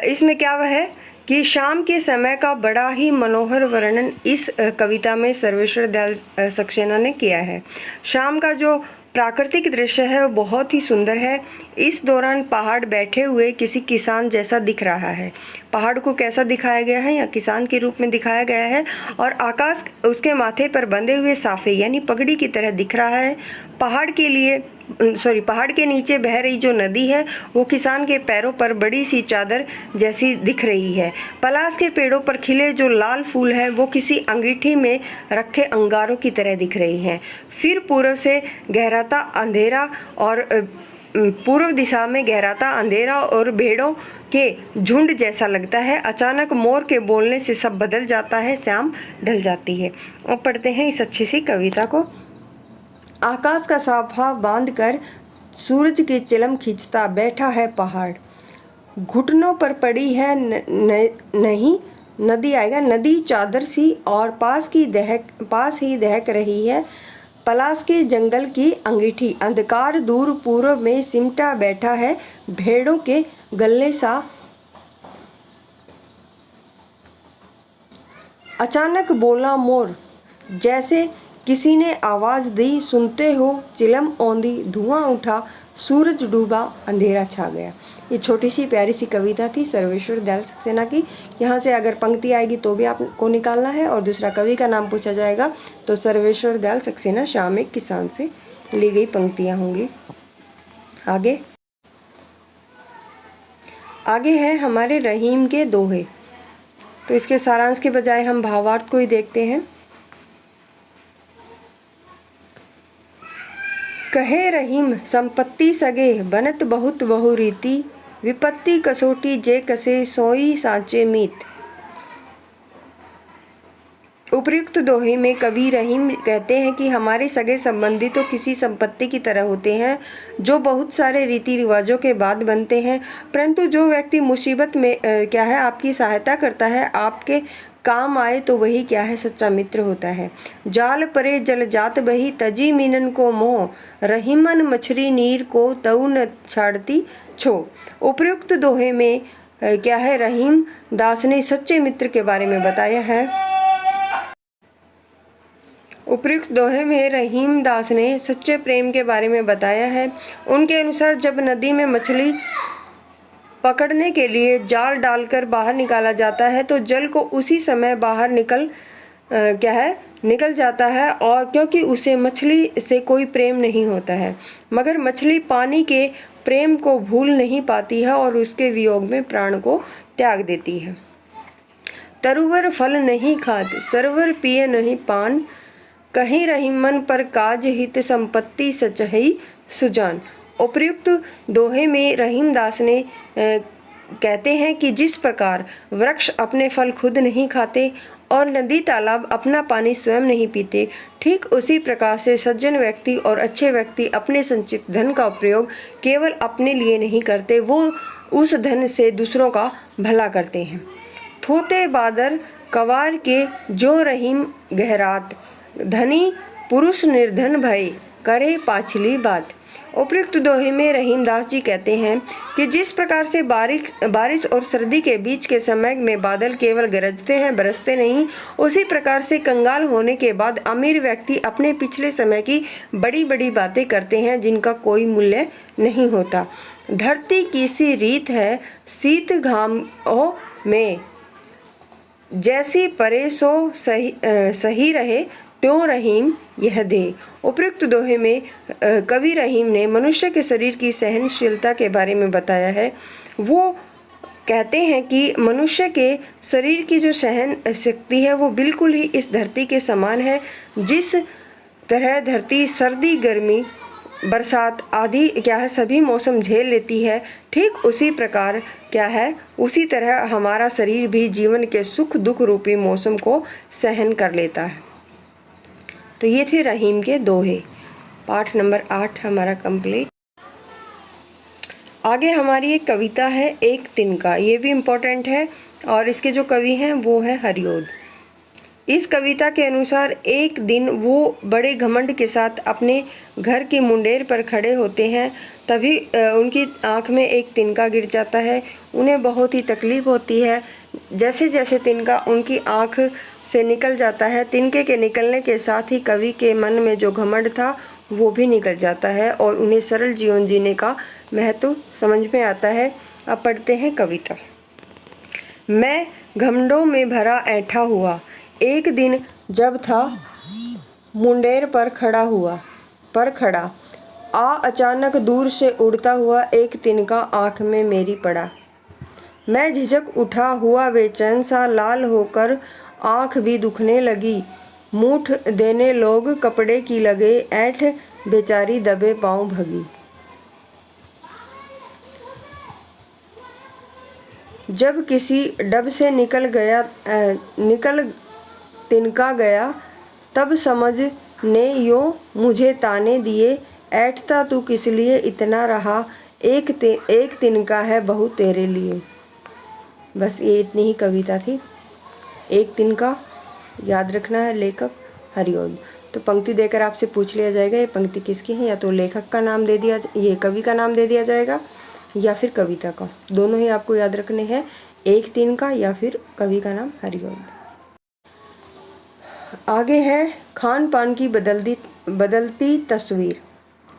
इसमें क्या वह है कि शाम के समय का बड़ा ही मनोहर वर्णन इस कविता में सर्वेश्वर दयाल सक्सेना ने किया है। शाम का जो प्राकृतिक दृश्य है वो बहुत ही सुंदर है। इस दौरान पहाड़ बैठे हुए किसी किसान जैसा दिख रहा है। पहाड़ को कैसा दिखाया गया है? या किसान के रूप में दिखाया गया है। और आकाश उसके माथे पर बंधे हुए साफे यानी पगड़ी की तरह दिख रहा है। पहाड़ के नीचे बह रही जो नदी है वो किसान के पैरों पर बड़ी सी चादर जैसी दिख रही है। पलाश के पेड़ों पर खिले जो लाल फूल हैं वो किसी अंगीठी में रखे अंगारों की तरह दिख रही हैं। फिर पूर्व दिशा में गहराता अंधेरा और भेड़ों के झुंड जैसा लगता है। अचानक मोर के बोलने से सब बदल जाता है, शाम ढल जाती है। अब पढ़ते हैं इस अच्छी सी कविता को। आकाश का साफा बांधकर सूरज की चिलम खींचता बैठा है पहाड़। घुटनों पर पड़ी है नहीं नदी आएगा नदी चादर सी और पास ही दहक रही है पलाश के जंगल की अंगीठी। अंधकार दूर पूर्व में सिमटा बैठा है भेड़ों के गले सा। अचानक बोला मोर, जैसे किसी ने आवाज़ दी, सुनते हो चिलम औंधी, धुआं उठा, सूरज डूबा, अंधेरा छा गया। ये छोटी सी प्यारी सी कविता थी सर्वेश्वर दयाल सक्सेना की। यहाँ से अगर पंक्ति आएगी तो भी आपको निकालना है और दूसरा कवि का नाम पूछा जाएगा तो सर्वेश्वर दयाल सक्सेना शाम एक किसान से ली गई पंक्तियाँ होंगी। आगे है हमारे रहीम के दोहे। तो इसके सारांश के बजाय हम भावार्थ को ही देखते हैं। कहे रहीम संपत्ति सगे बनत बहुत बहुरीति, विपत्ति कसोटी जे कसे सोई सांचे मीत। उपर्युक्त दोहे में कवि रहीम कहते हैं कि हमारे सगे संबंधी तो किसी संपत्ति की तरह होते हैं जो बहुत सारे रीति रिवाजों के बाद बनते हैं, परंतु जो व्यक्ति मुसीबत में क्या है आपकी सहायता करता है, आपके काम आए, तो वही क्या है सच्चा मित्र होता है। जाल परे जल जात बही तजी मीनन को मोह, रहीमन मछली नीर को तऊ न छाड़ती छो। उपर्युक्त दोहे में क्या है रहीम दास ने सच्चे मित्र के बारे में बताया है। उपर्युक्त दोहे में रहीम दास ने सच्चे प्रेम के बारे में बताया है। उनके अनुसार जब नदी में मछली पकड़ने के लिए जाल डालकर बाहर निकाला जाता है तो जल को उसी समय बाहर निकल जाता है, और क्योंकि उसे मछली से कोई प्रेम नहीं होता है, मगर मछली पानी के प्रेम को भूल नहीं पाती है और उसके वियोग में प्राण को त्याग देती है। तरुवर फल नहीं खाद सरवर पिए नहीं पान, कहीं रहीम मन पर काज हित संपत्ति सचही सुजान। उपर्युक्त दोहे में रहीम दास ने कहते हैं कि जिस प्रकार वृक्ष अपने फल खुद नहीं खाते और नदी तालाब अपना पानी स्वयं नहीं पीते, ठीक उसी प्रकार से सज्जन व्यक्ति और अच्छे व्यक्ति अपने संचित धन का प्रयोग केवल अपने लिए नहीं करते, वो उस धन से दूसरों का भला करते हैं। थोते बादर कवार के जो रहीम गहरात, धनी पुरुष निर्धन भय करे पाछली बात। उपर्युक्त दोहे में रहीम दास जी कहते हैं कि जिस प्रकार से बारिश और सर्दी के बीच के समय में बादल केवल गरजते हैं, बरसते नहीं, उसी प्रकार से कंगाल होने के बाद अमीर व्यक्ति अपने पिछले समय की बड़ी बड़ी बातें करते हैं जिनका कोई मूल्य नहीं होता। धरती की सी रीत है शीत घामों में, जैसी परे सो सही रहे त्यों रहीम यह दे। उपर्युक्त दोहे में कवि रहीम ने मनुष्य के शरीर की सहनशीलता के बारे में बताया है। वो कहते हैं कि मनुष्य के शरीर की जो सहन शक्ति है वो बिल्कुल ही इस धरती के समान है। जिस तरह धरती सर्दी गर्मी बरसात आदि सभी मौसम झेल लेती है, ठीक उसी प्रकार उसी तरह हमारा शरीर भी जीवन के सुख दुख रूपी मौसम को सहन कर लेता है। तो ये थे रहीम के दोहे। पाठ नंबर 8 हमारा कंप्लीट। आगे हमारी एक कविता है एक तिनका, ये भी इम्पोर्टेंट है और इसके जो कवि हैं वो है हरिओद। इस कविता के अनुसार एक दिन वो बड़े घमंड के साथ अपने घर की मुंडेर पर खड़े होते हैं, तभी उनकी आंख में एक तिनका गिर जाता है। उन्हें बहुत ही तकलीफ़ होती है। जैसे जैसे तिनका उनकी आंख से निकल जाता है, तिनके के निकलने के साथ ही कवि के मन में जो घमंड था वो भी निकल जाता है और उन्हें सरल जीवन जीने का महत्व समझ में आता है। अब पढ़ते हैं कविता। मैं घमंडों में भरा ऐठा हुआ, एक दिन जब था मुंडेर पर खड़ा आ अचानक दूर से उड़ता हुआ एक तिनका आँख में मेरी पड़ा। मैं झिझक उठा हुआ बेचैन सा, लाल होकर आँख भी दुखने लगी। मूठ देने लोग कपड़े की लगे, ऐठ बेचारी दबे पाँव भगी। जब किसी डब से निकल तिनका गया, तब समझ ने यूँ मुझे ताने दिए, ऐठता तू किस लिए इतना रहा, एक तिनका है बहू तेरे लिए। बस ये इतनी ही कविता थी। एक तिनका याद रखना है, लेखक हरिओद। तो पंक्ति देकर आपसे पूछ लिया जाएगा ये पंक्ति किसकी है, या तो लेखक का नाम दे दिया, ये कवि का नाम दे दिया जाएगा, या फिर कविता का। दोनों ही आपको याद रखने हैं, एक तिनका या फिर कवि का नाम हरिओद। आगे है खान पान की बदलती तस्वीर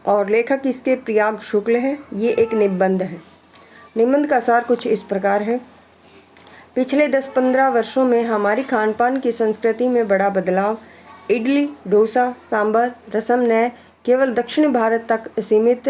और लेखक इसके प्रयाग शुक्ल है। ये एक निबंध है। निबंध का सार कुछ इस प्रकार है। पिछले 10-15 वर्षों में हमारी खान पान की संस्कृति में बड़ा बदलाव। इडली डोसा सांभर रसम न केवल दक्षिण भारत तक सीमित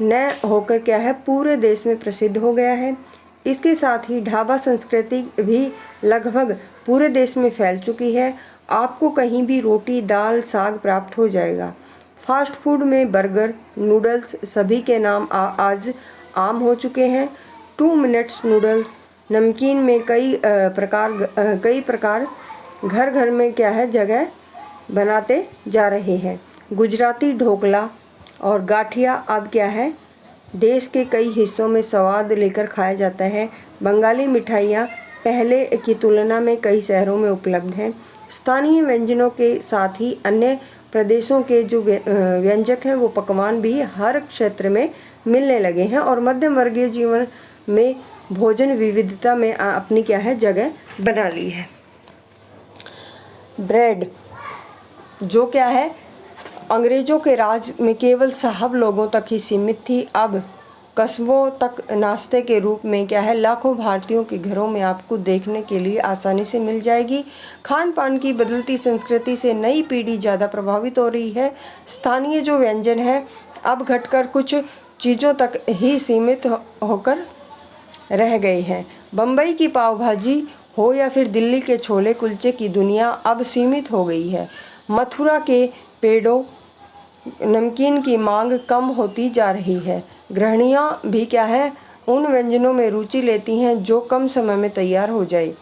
न होकर पूरे देश में प्रसिद्ध हो गया है। इसके साथ ही ढाबा संस्कृति भी लगभग पूरे देश में फैल चुकी है। आपको कहीं भी रोटी दाल साग प्राप्त हो जाएगा। फास्ट फूड में बर्गर नूडल्स सभी के नाम आज आम हो चुके हैं। 2 मिनट्स नूडल्स, नमकीन में कई प्रकार घर घर में क्या है जगह बनाते जा रहे हैं। गुजराती ढोकला और गाठिया अब क्या है देश के कई हिस्सों में स्वाद लेकर खाया जाता है। बंगाली मिठाइयाँ पहले की तुलना में कई शहरों में उपलब्ध हैं। स्थानीय व्यंजनों के साथ ही अन्य प्रदेशों के जो व्यंजक हैं वो पकवान भी हर क्षेत्र में मिलने लगे हैं और मध्यम वर्गीय जीवन में भोजन विविधता में अपनी क्या है जगह बना ली है। ब्रेड जो क्या है अंग्रेजों के राज में केवल साहब लोगों तक ही सीमित थी, अब कस्बों तक नाश्ते के रूप में क्या है लाखों भारतीयों के घरों में आपको देखने के लिए आसानी से मिल जाएगी। खान पान की बदलती संस्कृति से नई पीढ़ी ज़्यादा प्रभावित हो रही है। स्थानीय जो व्यंजन है अब घटकर कुछ चीज़ों तक ही सीमित होकर रह गए हैं। बम्बई की पाव भाजी हो या फिर दिल्ली के छोले कुलचे की दुनिया अब सीमित हो गई है। मथुरा के पेड़ों नमकीन की मांग कम होती जा रही है। गृहिणियाँ भी क्या है उन व्यंजनों में रुचि लेती हैं जो कम समय में तैयार हो जाए।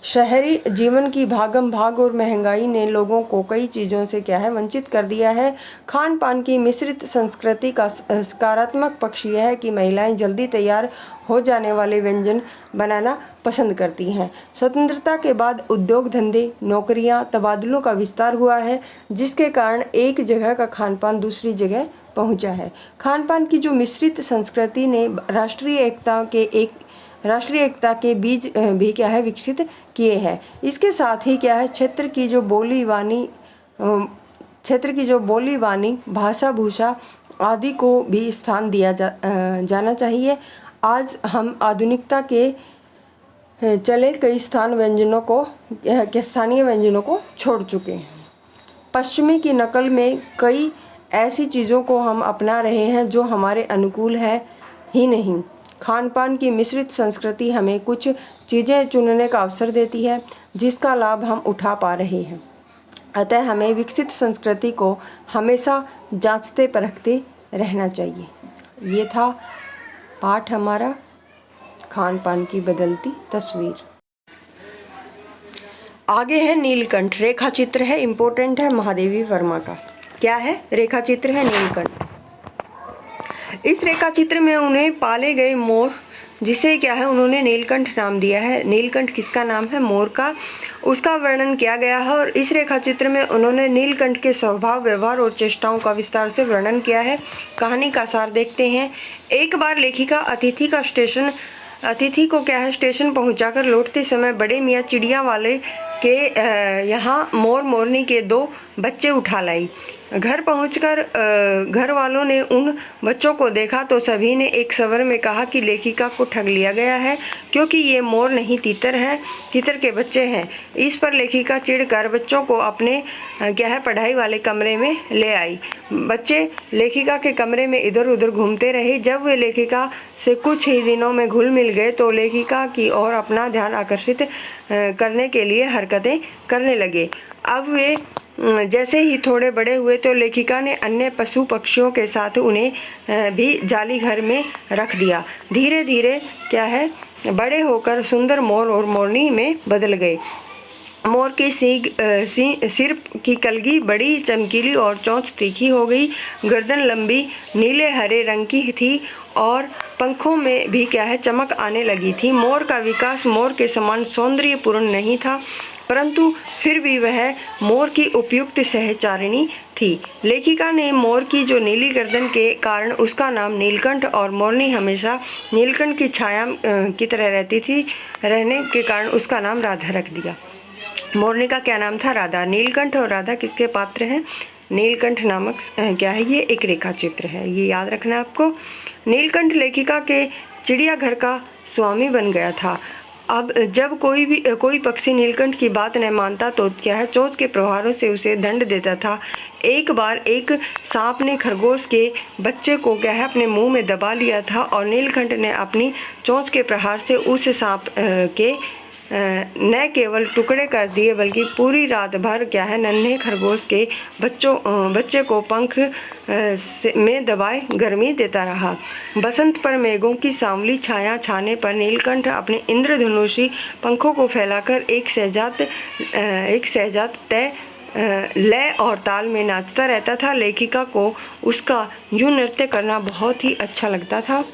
शहरी जीवन की भागम भाग और महंगाई ने लोगों को कई चीज़ों से क्या है वंचित कर दिया है। खान पान की मिश्रित संस्कृति का सकारात्मक पक्ष यह है कि महिलाएं जल्दी तैयार हो जाने वाले व्यंजन बनाना पसंद करती हैं। स्वतंत्रता के बाद उद्योग धंधे नौकरियां तबादलों का विस्तार हुआ है, जिसके कारण एक जगह का खान पान दूसरी जगह पहुंचा है। खान पान की जो मिश्रित संस्कृति ने राष्ट्रीय एकता के बीज भी क्या है विकसित किए हैं। इसके साथ ही क्या है क्षेत्र की जो बोली वाणी भाषा भूषा आदि को भी स्थान दिया जाना चाहिए। आज हम आधुनिकता के चले कई स्थानीय व्यंजनों को छोड़ चुके हैं। पश्चिमी की नकल में कई ऐसी चीज़ों को हम अपना रहे हैं जो हमारे अनुकूल है ही नहीं। खान पान की मिश्रित संस्कृति हमें कुछ चीज़ें चुनने का अवसर देती है जिसका लाभ हम उठा पा रहे हैं। अतः हमें विकसित संस्कृति को हमेशा जांचते परखते रहना चाहिए। ये था पाठ हमारा खान पान की बदलती तस्वीर। आगे है नीलकंठ। रेखा चित्र है, इम्पोर्टेंट है महादेवी वर्मा का। क्या है रेखा चित्र है नीलकंठ। इस रेखा चित्र में उन्हें पाले गए मोर जिसे क्या है उन्होंने नीलकंठ नाम दिया है। नीलकंठ किसका नाम है? मोर का। उसका वर्णन किया गया है और इस रेखा चित्र में उन्होंने नीलकंठ के स्वभाव व्यवहार और चेष्टाओं का विस्तार से वर्णन किया है। कहानी का सार देखते हैं। एक बार लेखिका अतिथि को क्या है स्टेशन पहुंचाकर लौटते समय बड़े मियाँ चिड़िया वाले के यहाँ मोर मोरनी के 2 बच्चे उठा लाई। घर पहुंचकर घर वालों ने उन बच्चों को देखा तो सभी ने एक स्वर में कहा कि लेखिका को ठग लिया गया है, क्योंकि ये मोर नहीं तीतर के बच्चे हैं। इस पर लेखिका चिढ़कर बच्चों को अपने क्या है पढ़ाई वाले कमरे में ले आई। बच्चे लेखिका के कमरे में इधर उधर घूमते रहे। जब वे लेखिका से कुछ ही दिनों में घुल मिल गए तो लेखिका की ओर अपना ध्यान आकर्षित करने के लिए हरकतें करने लगे। अब वे जैसे ही थोड़े बड़े हुए तो लेखिका ने अन्य पशु पक्षियों के साथ उन्हें भी जाली घर में रख दिया। धीरे धीरे क्या है बड़े होकर सुंदर मोर और मोरनी में बदल गए। मोर की सिर की कलगी बड़ी चमकीली और चोंच तीखी हो गई। गर्दन लंबी नीले हरे रंग की थी और पंखों में भी क्या है चमक आने लगी थी। मोर का विकास मोर के समान सौंदर्यपूर्ण नहीं था, परंतु फिर भी वह मोर की उपयुक्त सहचारिणी थी। लेखिका ने मोर की जो नीली गर्दन के कारण उसका नाम नीलकंठ और मोरनी हमेशा नीलकंठ की छाया की तरह रहने के कारण उसका नाम राधा रख दिया। मोरनी का क्या नाम था? राधा। नीलकंठ और राधा किसके पात्र हैं? नीलकंठ नामक क्या है ये एक रेखा चित्र है, ये याद रखना है आपको। नीलकंठ लेखिका के चिड़ियाघर का स्वामी बन गया था। अब जब कोई पक्षी नीलकंठ की बात न मानता तो क्या है चोंच के प्रहारों से उसे दंड देता था। एक बार एक सांप ने खरगोश के बच्चे को क्या है अपने मुंह में दबा लिया था और नीलकंठ ने अपनी चोंच के प्रहार से उस सांप के न केवल टुकड़े कर दिए बल्कि पूरी रात भर क्या है नन्हे खरगोश के बच्चे को पंख में दबाए गर्मी देता रहा। बसंत पर मेघों की सांवली छाया छाने पर नीलकंठ अपने इंद्रधनुषी पंखों को फैलाकर एक सहजात तय लय और ताल में नाचता रहता था। लेखिका को उसका यूं नृत्य करना बहुत ही अच्छा लगता था।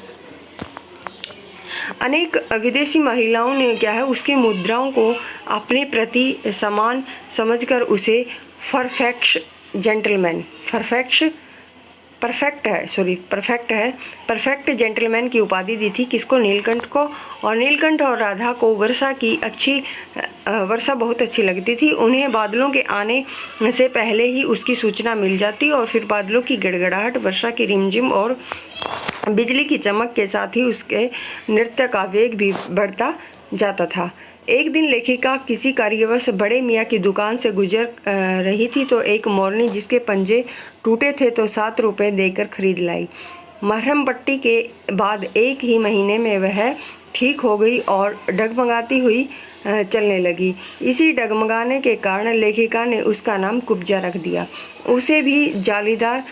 अनेक विदेशी महिलाओं ने क्या है उसकी मुद्राओं को अपने प्रति समान समझकर उसे परफेक्ट जेंटलमैन की उपाधि दी थी। किसको? नीलकंठ को। और नीलकंठ और राधा को वर्षा बहुत अच्छी लगती थी। उन्हें बादलों के आने से पहले ही उसकी सूचना मिल जाती और फिर बादलों की गड़गड़ाहट, वर्षा की रिमझिम और बिजली की चमक के साथ ही उसके नृत्य का वेग भी बढ़ता जाता था। एक दिन लेखिका किसी कार्यवश बड़े मियाँ की दुकान से गुजर रही थी तो एक मोरनी जिसके पंजे टूटे थे तो 7 रुपये देकर खरीद लाई। मरहम पट्टी के बाद 1 ही महीने में वह ठीक हो गई और डगमगाती हुई चलने लगी। इसी डगमगाने के कारण लेखिका ने उसका नाम कुब्जा रख दिया। उसे भी जाली घर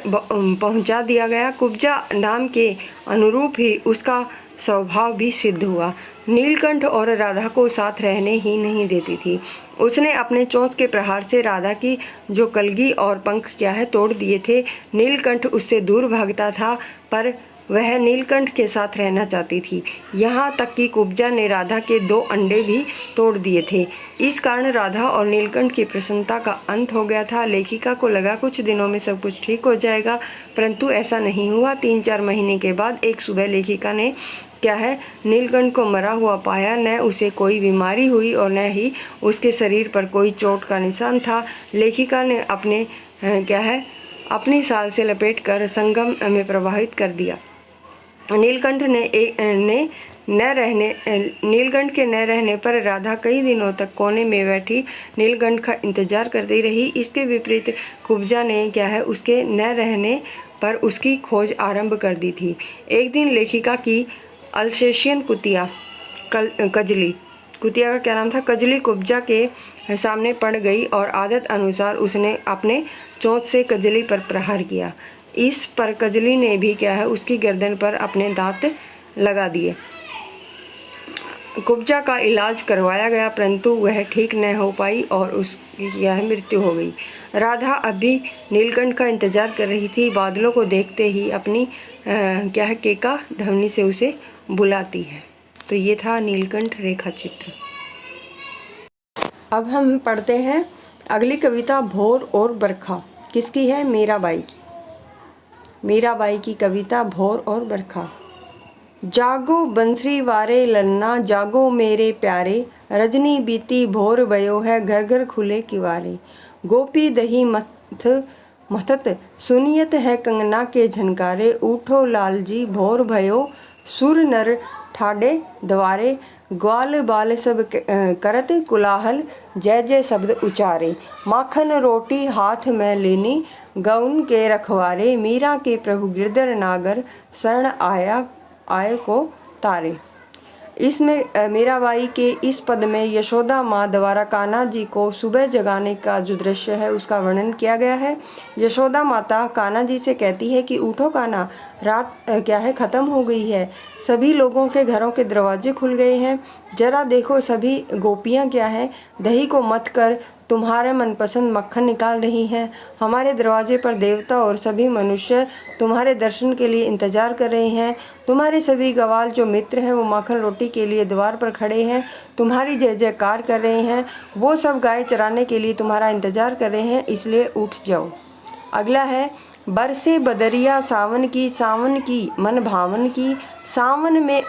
पहुंचा दिया गया। कुब्जा नाम के अनुरूप ही उसका स्वभाव भी सिद्ध हुआ। नीलकंठ और राधा को साथ रहने ही नहीं देती थी। उसने अपने चोंच के प्रहार से राधा की जो कलगी और पंख क्या है तोड़ दिए थे। नीलकंठ उससे दूर भागता था पर वह नीलकंठ के साथ रहना चाहती थी। यहाँ तक कि कुब्जा ने राधा के 2 अंडे भी तोड़ दिए थे। इस कारण राधा और नीलकंठ की प्रसन्नता का अंत हो गया था। लेखिका को लगा कुछ दिनों में सब कुछ ठीक हो जाएगा, परंतु ऐसा नहीं हुआ। 3-4 महीने के बाद एक सुबह लेखिका ने क्या है नीलकंठ को मरा हुआ पाया। न उसे कोई बीमारी हुई और न ही उसके शरीर पर कोई चोट का निशान था। लेखिका ने अपनी साल से लपेट कर संगम में प्रवाहित कर दिया। नीलकंठ के न रहने पर राधा कई दिनों तक कोने में बैठी नीलकंठ का इंतजार करती रही। इसके विपरीत कुब्जा ने क्या है उसके न रहने पर उसकी खोज आरंभ कर दी थी। एक दिन लेखिका की अल्सेशियन कुतिया का क्या नाम था, कजली कुब्जा के सामने पड़ गई और आदत अनुसार उसने अपने चोंच से कजली पर प्रहार किया। इस पर कजली ने भी क्या है उसकी गर्दन पर अपने दांत लगा दिए। कुब्जा का इलाज करवाया गया परंतु वह ठीक न हो पाई और उसकी क्या है मृत्यु हो गई। राधा अभी नीलकंठ का इंतजार कर रही थी। बादलों को देखते ही अपनी क्या है केका ध्वनि से उसे बुलाती है। तो ये था नीलकंठ रेखा चित्र। अब हम पढ़ते हैं अगली कविता भोर और बरखा। किसकी है? मीराबाई की कविता भोर और बरखा। जागो बंसरी वारे ललना, जागो मेरे प्यारे, रजनी बीती भोर भयो है, घर घर खुले किवारे। गोपी दही मथत सुनियत है कंगना के झनकारे, उठो लाल जी भोर भयो, सुर नर ठाडे द्वारे। ग्वाल बाल सब करत कुलाहल, जय जय शब्द उचारे। माखन रोटी हाथ में लेनी, गौन के रखवारे। मीरा के प्रभु गिरधर नागर, शरण आए को तारे। इसमें मीराबाई के इस पद में यशोदा माँ द्वारा कान्हा जी को सुबह जगाने का जो दृश्य है उसका वर्णन किया गया है। यशोदा माता कान्हा जी से कहती है कि उठो कान्हा, रात क्या है ख़त्म हो गई है, सभी लोगों के घरों के दरवाजे खुल गए हैं। जरा देखो सभी गोपियाँ क्या है दही को मथ कर तुम्हारे मनपसंद मक्खन निकाल रही हैं। हमारे दरवाजे पर देवता और सभी मनुष्य तुम्हारे दर्शन के लिए इंतजार कर रहे हैं। तुम्हारे सभी गवाल जो मित्र हैं वो माखन रोटी के लिए द्वार पर खड़े हैं, तुम्हारी जय जयकार कर रहे हैं। वो सब गाय चराने के लिए तुम्हारा इंतजार कर रहे हैं, इसलिए उठ जाओ। अगला है बरसे बदरिया सावन की मन भावन की, सावन में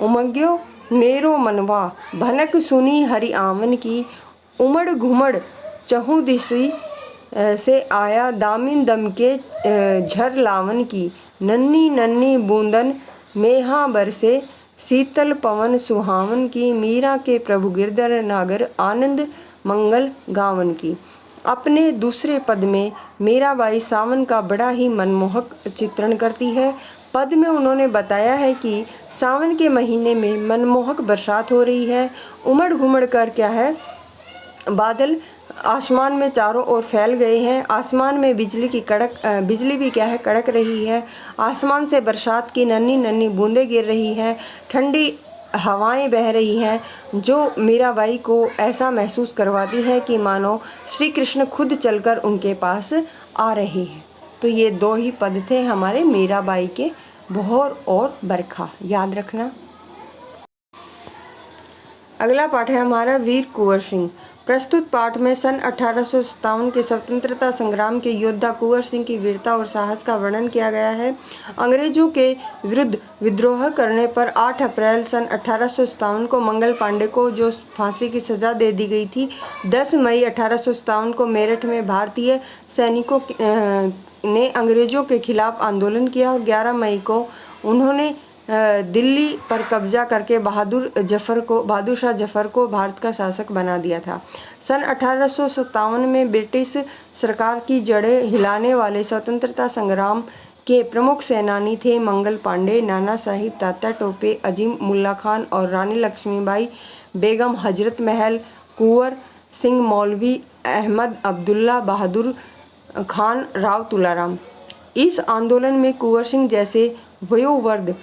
उमंग्यो मेरो मनवा, भनक सुनी हरि आवन की। उमड़ घुमड़ चहु दिशी से आया, दामिन दम के झर लावन की। नन्ही नन्ही बूंदन मेहा बरसे, शीतल पवन सुहावन की। मीरा के प्रभु गिरधर नागर, आनंद मंगल गावन की। अपने दूसरे पद में मीराबाई सावन का बड़ा ही मनमोहक चित्रण करती है। पद में उन्होंने बताया है कि सावन के महीने में मनमोहक बरसात हो रही है। उमड़ घुमड़ कर क्या है, बादल आसमान में चारों ओर फैल गए हैं। आसमान में बिजली भी क्या है, कड़क रही है। आसमान से बरसात की नन्ही नन्ही बूंदें गिर रही हैं। ठंडी हवाएं बह रही हैं जो मीराबाई को ऐसा महसूस करवाती हैं कि मानो श्री कृष्ण खुद चलकर उनके पास आ रहे हैं। तो ये दो ही पद थे हमारे मीराबाई के, भौर और बरखा, याद रखना। अगला पाठ है हमारा वीर कुंवर सिंह। प्रस्तुत पाठ में सन 1857 के स्वतंत्रता संग्राम के योद्धा कुंवर सिंह की वीरता और साहस का वर्णन किया गया है। अंग्रेजों के विरुद्ध विद्रोह करने पर 8 अप्रैल सन 1857 को मंगल पांडे को जो फांसी की सजा दे दी गई थी, 10 मई 1857 को मेरठ में भारतीय सैनिकों ने अंग्रेजों के खिलाफ आंदोलन किया और 11 मई को उन्होंने दिल्ली पर कब्जा करके बहादुर शाह जफर को भारत का शासक बना दिया था। सन 1857 में ब्रिटिश सरकार की जड़ें हिलाने वाले स्वतंत्रता संग्राम के प्रमुख सेनानी थे मंगल पांडे, नाना साहिब, तात्या टोपे, अजीम उल्ला खान और रानी लक्ष्मीबाई बेगम, हजरत महल, कुंवर सिंह, मौलवी अहमद अब्दुल्ला, बहादुर खान, राव तुलाराम। इस आंदोलन में कुंवर सिंह जैसे वयोवृद्ध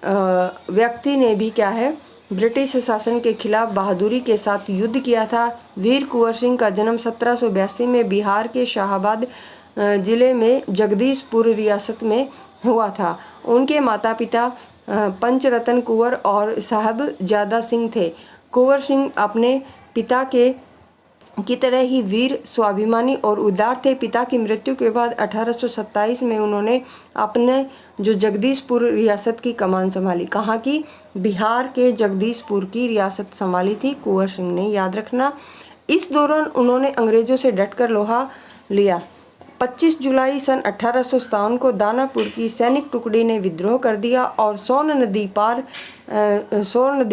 व्यक्ति ने भी क्या है, ब्रिटिश शासन के खिलाफ बहादुरी के साथ युद्ध किया था। वीर कुंवर सिंह का जन्म 1782 में बिहार के शाहाबाद जिले में जगदीशपुर रियासत में हुआ था। उनके माता पिता पंचरतन कुंवर और साहबजादा सिंह थे। कुंवर सिंह अपने पिता की तरह ही वीर, स्वाभिमानी और उदार थे। पिता की मृत्यु के बाद 1827 में उन्होंने अपने जो जगदीशपुर रियासत की कमान संभाली। कहाँ की? बिहार के जगदीशपुर की रियासत संभाली थी कुंवर सिंह ने, याद रखना। इस दौरान उन्होंने अंग्रेजों से डटकर लोहा लिया। 25 जुलाई सन 1857 को दानापुर की सैनिक टुकड़ी ने विद्रोह कर दिया और सोन नदी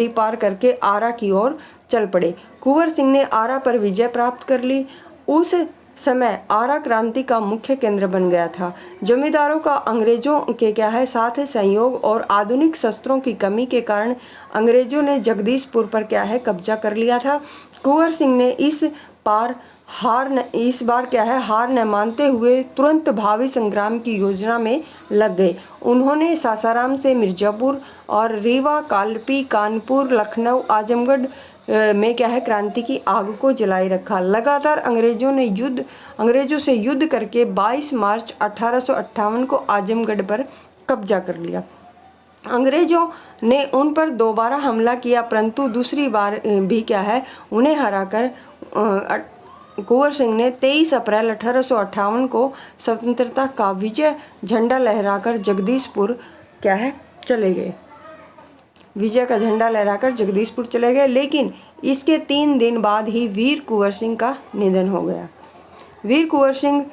पार करके आरा की ओर चल पड़े। कुंवर सिंह ने आरा पर विजय प्राप्त कर ली। उस समय आरा क्रांति का मुख्य केंद्र बन गया था। जमींदारों का अंग्रेजों के क्या है साथ सहयोग और आधुनिक शस्त्रों की कमी के कारण अंग्रेजों ने जगदीशपुर पर क्या है कब्जा कर लिया था। कुंवर सिंह ने इस बार क्या है हार न मानते हुए तुरंत भावी संग्राम की योजना में लग गए। उन्होंने सासाराम से मिर्जापुर और रीवा, कालपी, कानपुर, लखनऊ, आजमगढ़ में क्या है क्रांति की आग को जलाए रखा। लगातार अंग्रेजों से युद्ध करके 22 मार्च 1858 को आजमगढ़ पर कब्जा कर लिया। अंग्रेजों ने उन पर दोबारा हमला किया, परंतु दूसरी बार भी क्या है उन्हें हराकर कुंवर सिंह ने 23 अप्रैल 1858 को स्वतंत्रता का विजय झंडा लहराकर जगदीशपुर क्या है चले गए। विजय का झंडा लहराकर जगदीशपुर चले गए, लेकिन इसके 3 दिन बाद ही वीर कुंवर सिंह का निधन हो गया। वीर कुंवर सिंह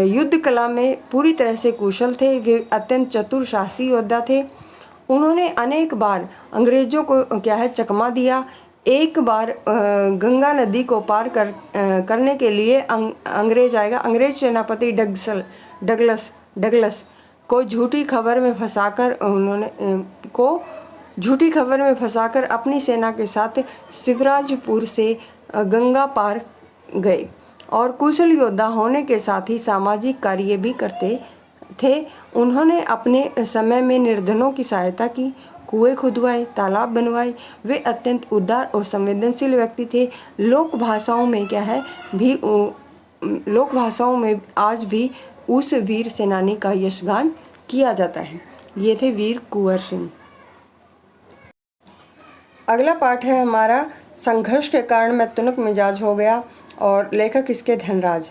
युद्ध कला में पूरी तरह से कुशल थे। वे अत्यंत चतुर साहसी योद्धा थे। उन्होंने अनेक बार अंग्रेजों को क्या है चकमा दिया। एक बार गंगा नदी को पार करने के लिए अंग्रेज सेनापति डगलस को झूठी खबर में फंसाकर अपनी सेना के साथ शिवराजपुर से गंगा पार गए और कुशल योद्धा होने के साथ ही सामाजिक कार्य भी करते थे। उन्होंने अपने समय में निर्धनों की सहायता की, कुएं खुदवाए, तालाब बनवाए। वे अत्यंत उदार और संवेदनशील व्यक्ति थे। लोक भाषाओं में आज भी उस वीर सेनानी का यशगान किया जाता है। ये थे वीर कुंवर सिंह। अगला पाठ है हमारा संघर्ष के कारण मैं तुनक मिजाज हो गया और लेखक इसके धनराज।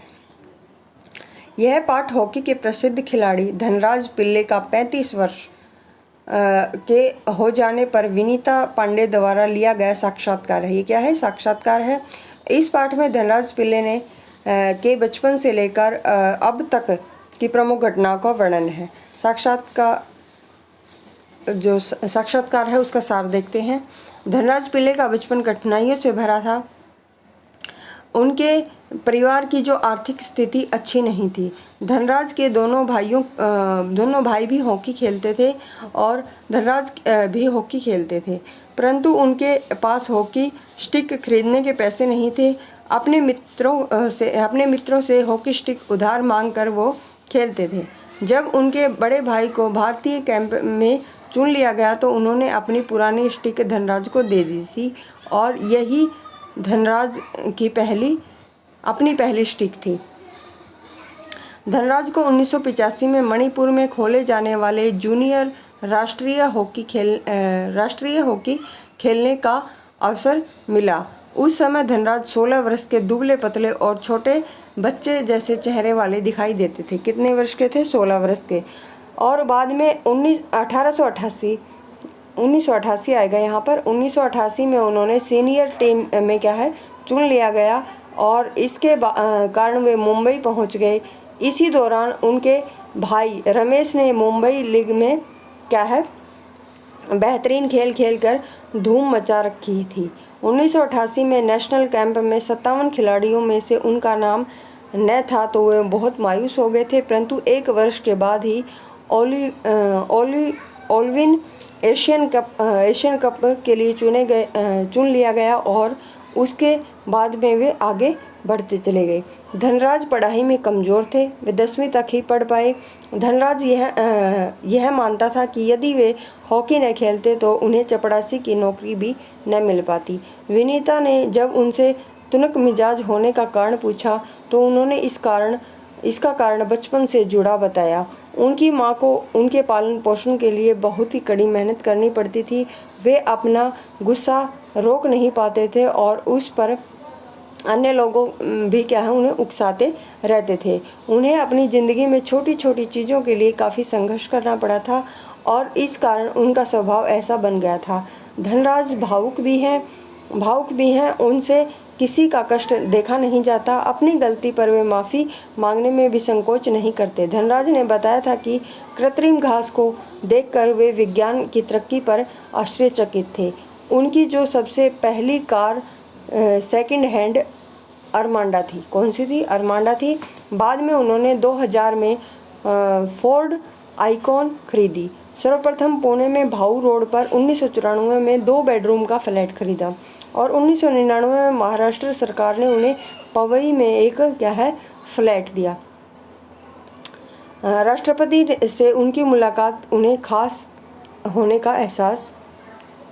यह पाठ हॉकी के प्रसिद्ध खिलाड़ी धनराज पिल्ले का 35 वर्ष के हो जाने पर विनीता पांडे द्वारा लिया गया साक्षात्कार है। ये क्या है? साक्षात्कार है। इस पाठ में धनराज पिल्ले ने के बचपन से लेकर अब तक की प्रमुख घटनाओं का वर्णन है। साक्षात्कार है उसका सार देखते हैं। धनराज पिल्ले का बचपन कठिनाइयों से भरा था। उनके परिवार की जो आर्थिक स्थिति अच्छी नहीं थी। धनराज के दोनों भाई भी हॉकी खेलते थे और धनराज भी हॉकी खेलते थे, परंतु उनके पास हॉकी स्टिक खरीदने के पैसे नहीं थे। अपने मित्रों से हॉकी स्टिक उधार मांगकर वो खेलते थे। जब उनके बड़े भाई को भारतीय कैंप में चुन लिया गया तो उन्होंने अपनी पुरानी स्टिक धनराज को दे दी थी और यही धनराज की अपनी पहली स्टिक थी। धनराज को 1985 में मणिपुर में खोले जाने वाले जूनियर राष्ट्रीय हॉकी खेलने का अवसर मिला। उस समय धनराज 16 वर्ष के दुबले पतले और छोटे बच्चे जैसे चेहरे वाले दिखाई देते थे। कितने वर्ष के थे? 16 वर्ष के। और बाद में 1988 आएगा यहाँ पर। 1988 में उन्होंने सीनियर टीम में चुन लिया गया और इसके कारण वे मुंबई पहुँच गए। इसी दौरान उनके भाई रमेश ने मुंबई लीग में बेहतरीन खेल खेलकर धूम मचा रखी थी। 1988 में नेशनल कैंप में 57 खिलाड़ियों में से उनका नाम न था तो वे बहुत मायूस हो गए थे, परंतु एक वर्ष के बाद ही ओलविन एशियन कप के लिए चुन लिया गया और उसके बाद में वे आगे बढ़ते चले गए। धनराज पढ़ाई में कमज़ोर थे, वे 10वीं तक ही पढ़ पाए। धनराज यह मानता था कि यदि वे हॉकी न खेलते तो उन्हें चपरासी की नौकरी भी न मिल पाती। विनीता ने जब उनसे तुनक मिजाज होने का कारण पूछा तो उन्होंने इसका कारण बचपन से जुड़ा बताया। उनकी माँ को उनके पालन पोषण के लिए बहुत ही कड़ी मेहनत करनी पड़ती थी। वे अपना गुस्सा रोक नहीं पाते थे और उस पर अन्य लोगों भी उन्हें उकसाते रहते थे। उन्हें अपनी ज़िंदगी में छोटी छोटी चीज़ों के लिए काफ़ी संघर्ष करना पड़ा था और इस कारण उनका स्वभाव ऐसा बन गया था। धनराज भावुक भी हैं, उनसे किसी का कष्ट देखा नहीं जाता। अपनी गलती पर वे माफ़ी मांगने में भी संकोच नहीं करते। धनराज ने बताया था कि कृत्रिम घास को देखकर वे विज्ञान की तरक्की पर आश्चर्यचकित थे। उनकी जो सबसे पहली कार सेकंड हैंड अरमांडा थी। कौन सी थी? अरमांडा थी। बाद में उन्होंने 2000 में फोर्ड आइकॉन खरीदी। सर्वप्रथम पुणे में भाऊ रोड पर 1994 में 2 बेडरूम का फ्लैट खरीदा और 1999 में महाराष्ट्र सरकार ने उन्हें पवई में एक फ्लैट दिया। राष्ट्रपति से उनकी मुलाकात उन्हें खास होने का एहसास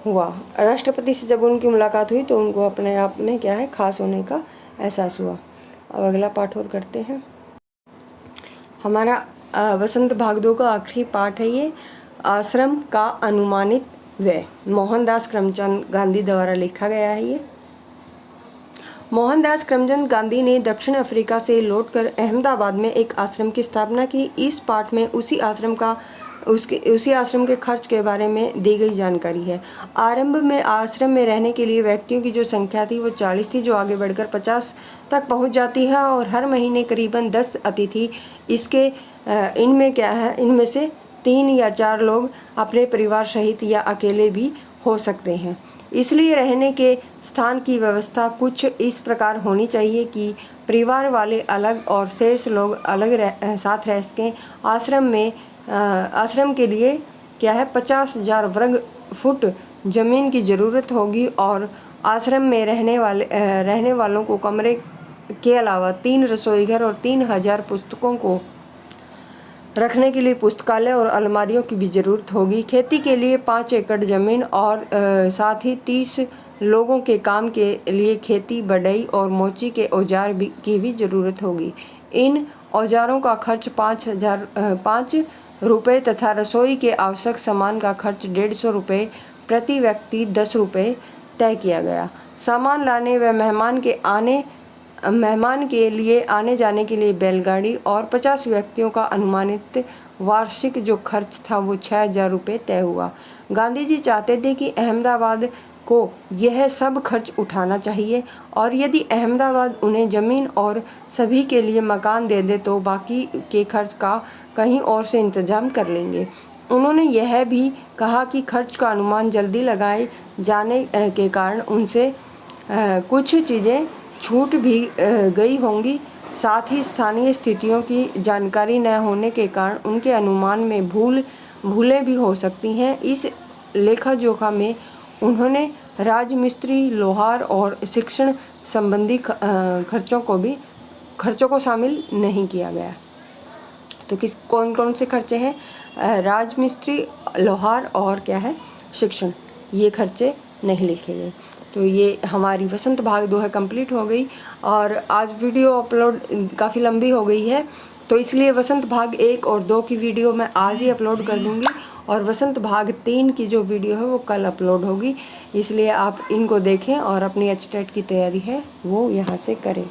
हुआ। राष्ट्रपति से जब उनकी मुलाकात हुई तो उनको अपने आप में खास होने का एहसास हुआ। अब अगला पाठ और करते हैं। हमारा वसंत भाग 2 का आखिरी पाठ है ये, आश्रम का अनुमानित व्यय। मोहनदास करमचंद गांधी द्वारा लिखा गया है ये। मोहनदास करमचंद गांधी ने दक्षिण अफ्रीका से लौटकर अहमदाबाद में एक आश्रम की स्थापना की। इस पाठ में उसी आश्रम के खर्च के बारे में दी गई जानकारी है। आरंभ में आश्रम में रहने के लिए व्यक्तियों की जो संख्या थी वो 40 थी, जो आगे बढ़कर 50 तक पहुंच जाती है और हर महीने करीबन 10 अतिथि इनमें से 3 या 4 लोग अपने परिवार सहित या अकेले भी हो सकते हैं। इसलिए रहने के स्थान की व्यवस्था कुछ इस प्रकार होनी चाहिए कि परिवार वाले अलग और शेष लोग साथ रह सकें। आश्रम के लिए 50,000 वर्ग फुट ज़मीन की ज़रूरत होगी और आश्रम में रहने वालों को कमरे के अलावा 3 रसोई घर और 3000 पुस्तकों को रखने के लिए पुस्तकालय और अलमारियों की भी ज़रूरत होगी। खेती के लिए 5 एकड़ ज़मीन और साथ ही 30 लोगों के काम के लिए खेती, बढ़ई और मोची के औजार की भी ज़रूरत होगी। इन औजारों का खर्च 5 रुपये तथा रसोई के आवश्यक सामान का खर्च 150 रुपये, प्रति व्यक्ति 10 रुपये तय किया गया। सामान लाने व मेहमान के लिए आने जाने के लिए बैलगाड़ी और 50 व्यक्तियों का अनुमानित वार्षिक जो खर्च था वो 6,000 रुपये तय हुआ। गांधी जी चाहते थे कि अहमदाबाद को यह सब खर्च उठाना चाहिए और यदि अहमदाबाद उन्हें ज़मीन और सभी के लिए मकान दे दे तो बाकी के खर्च का कहीं और से इंतजाम कर लेंगे। उन्होंने यह भी कहा कि खर्च का अनुमान जल्दी लगाए जाने के कारण उनसे कुछ चीज़ें छूट भी गई होंगी। साथ ही स्थानीय स्थितियों की जानकारी न होने के कारण उनके अनुमान में भूलें भी हो सकती हैं। इस लेखा जोखा में उन्होंने राजमिस्त्री, लोहार और शिक्षण संबंधी खर्चों को शामिल नहीं किया गया। तो कौन कौन से खर्चे हैं? राजमिस्त्री, लोहार और क्या है, शिक्षण, ये खर्चे नहीं लिखे गए। तो ये हमारी वसंत भाग 2 है, कंप्लीट हो गई। और आज वीडियो अपलोड काफ़ी लंबी हो गई है, तो इसलिए वसंत भाग 1 और 2 की वीडियो मैं आज ही अपलोड कर दूँगी और वसंत भाग 3 की जो वीडियो है वो कल अपलोड होगी। इसलिए आप इनको देखें और अपनी एचटेट की तैयारी है वो यहाँ से करें।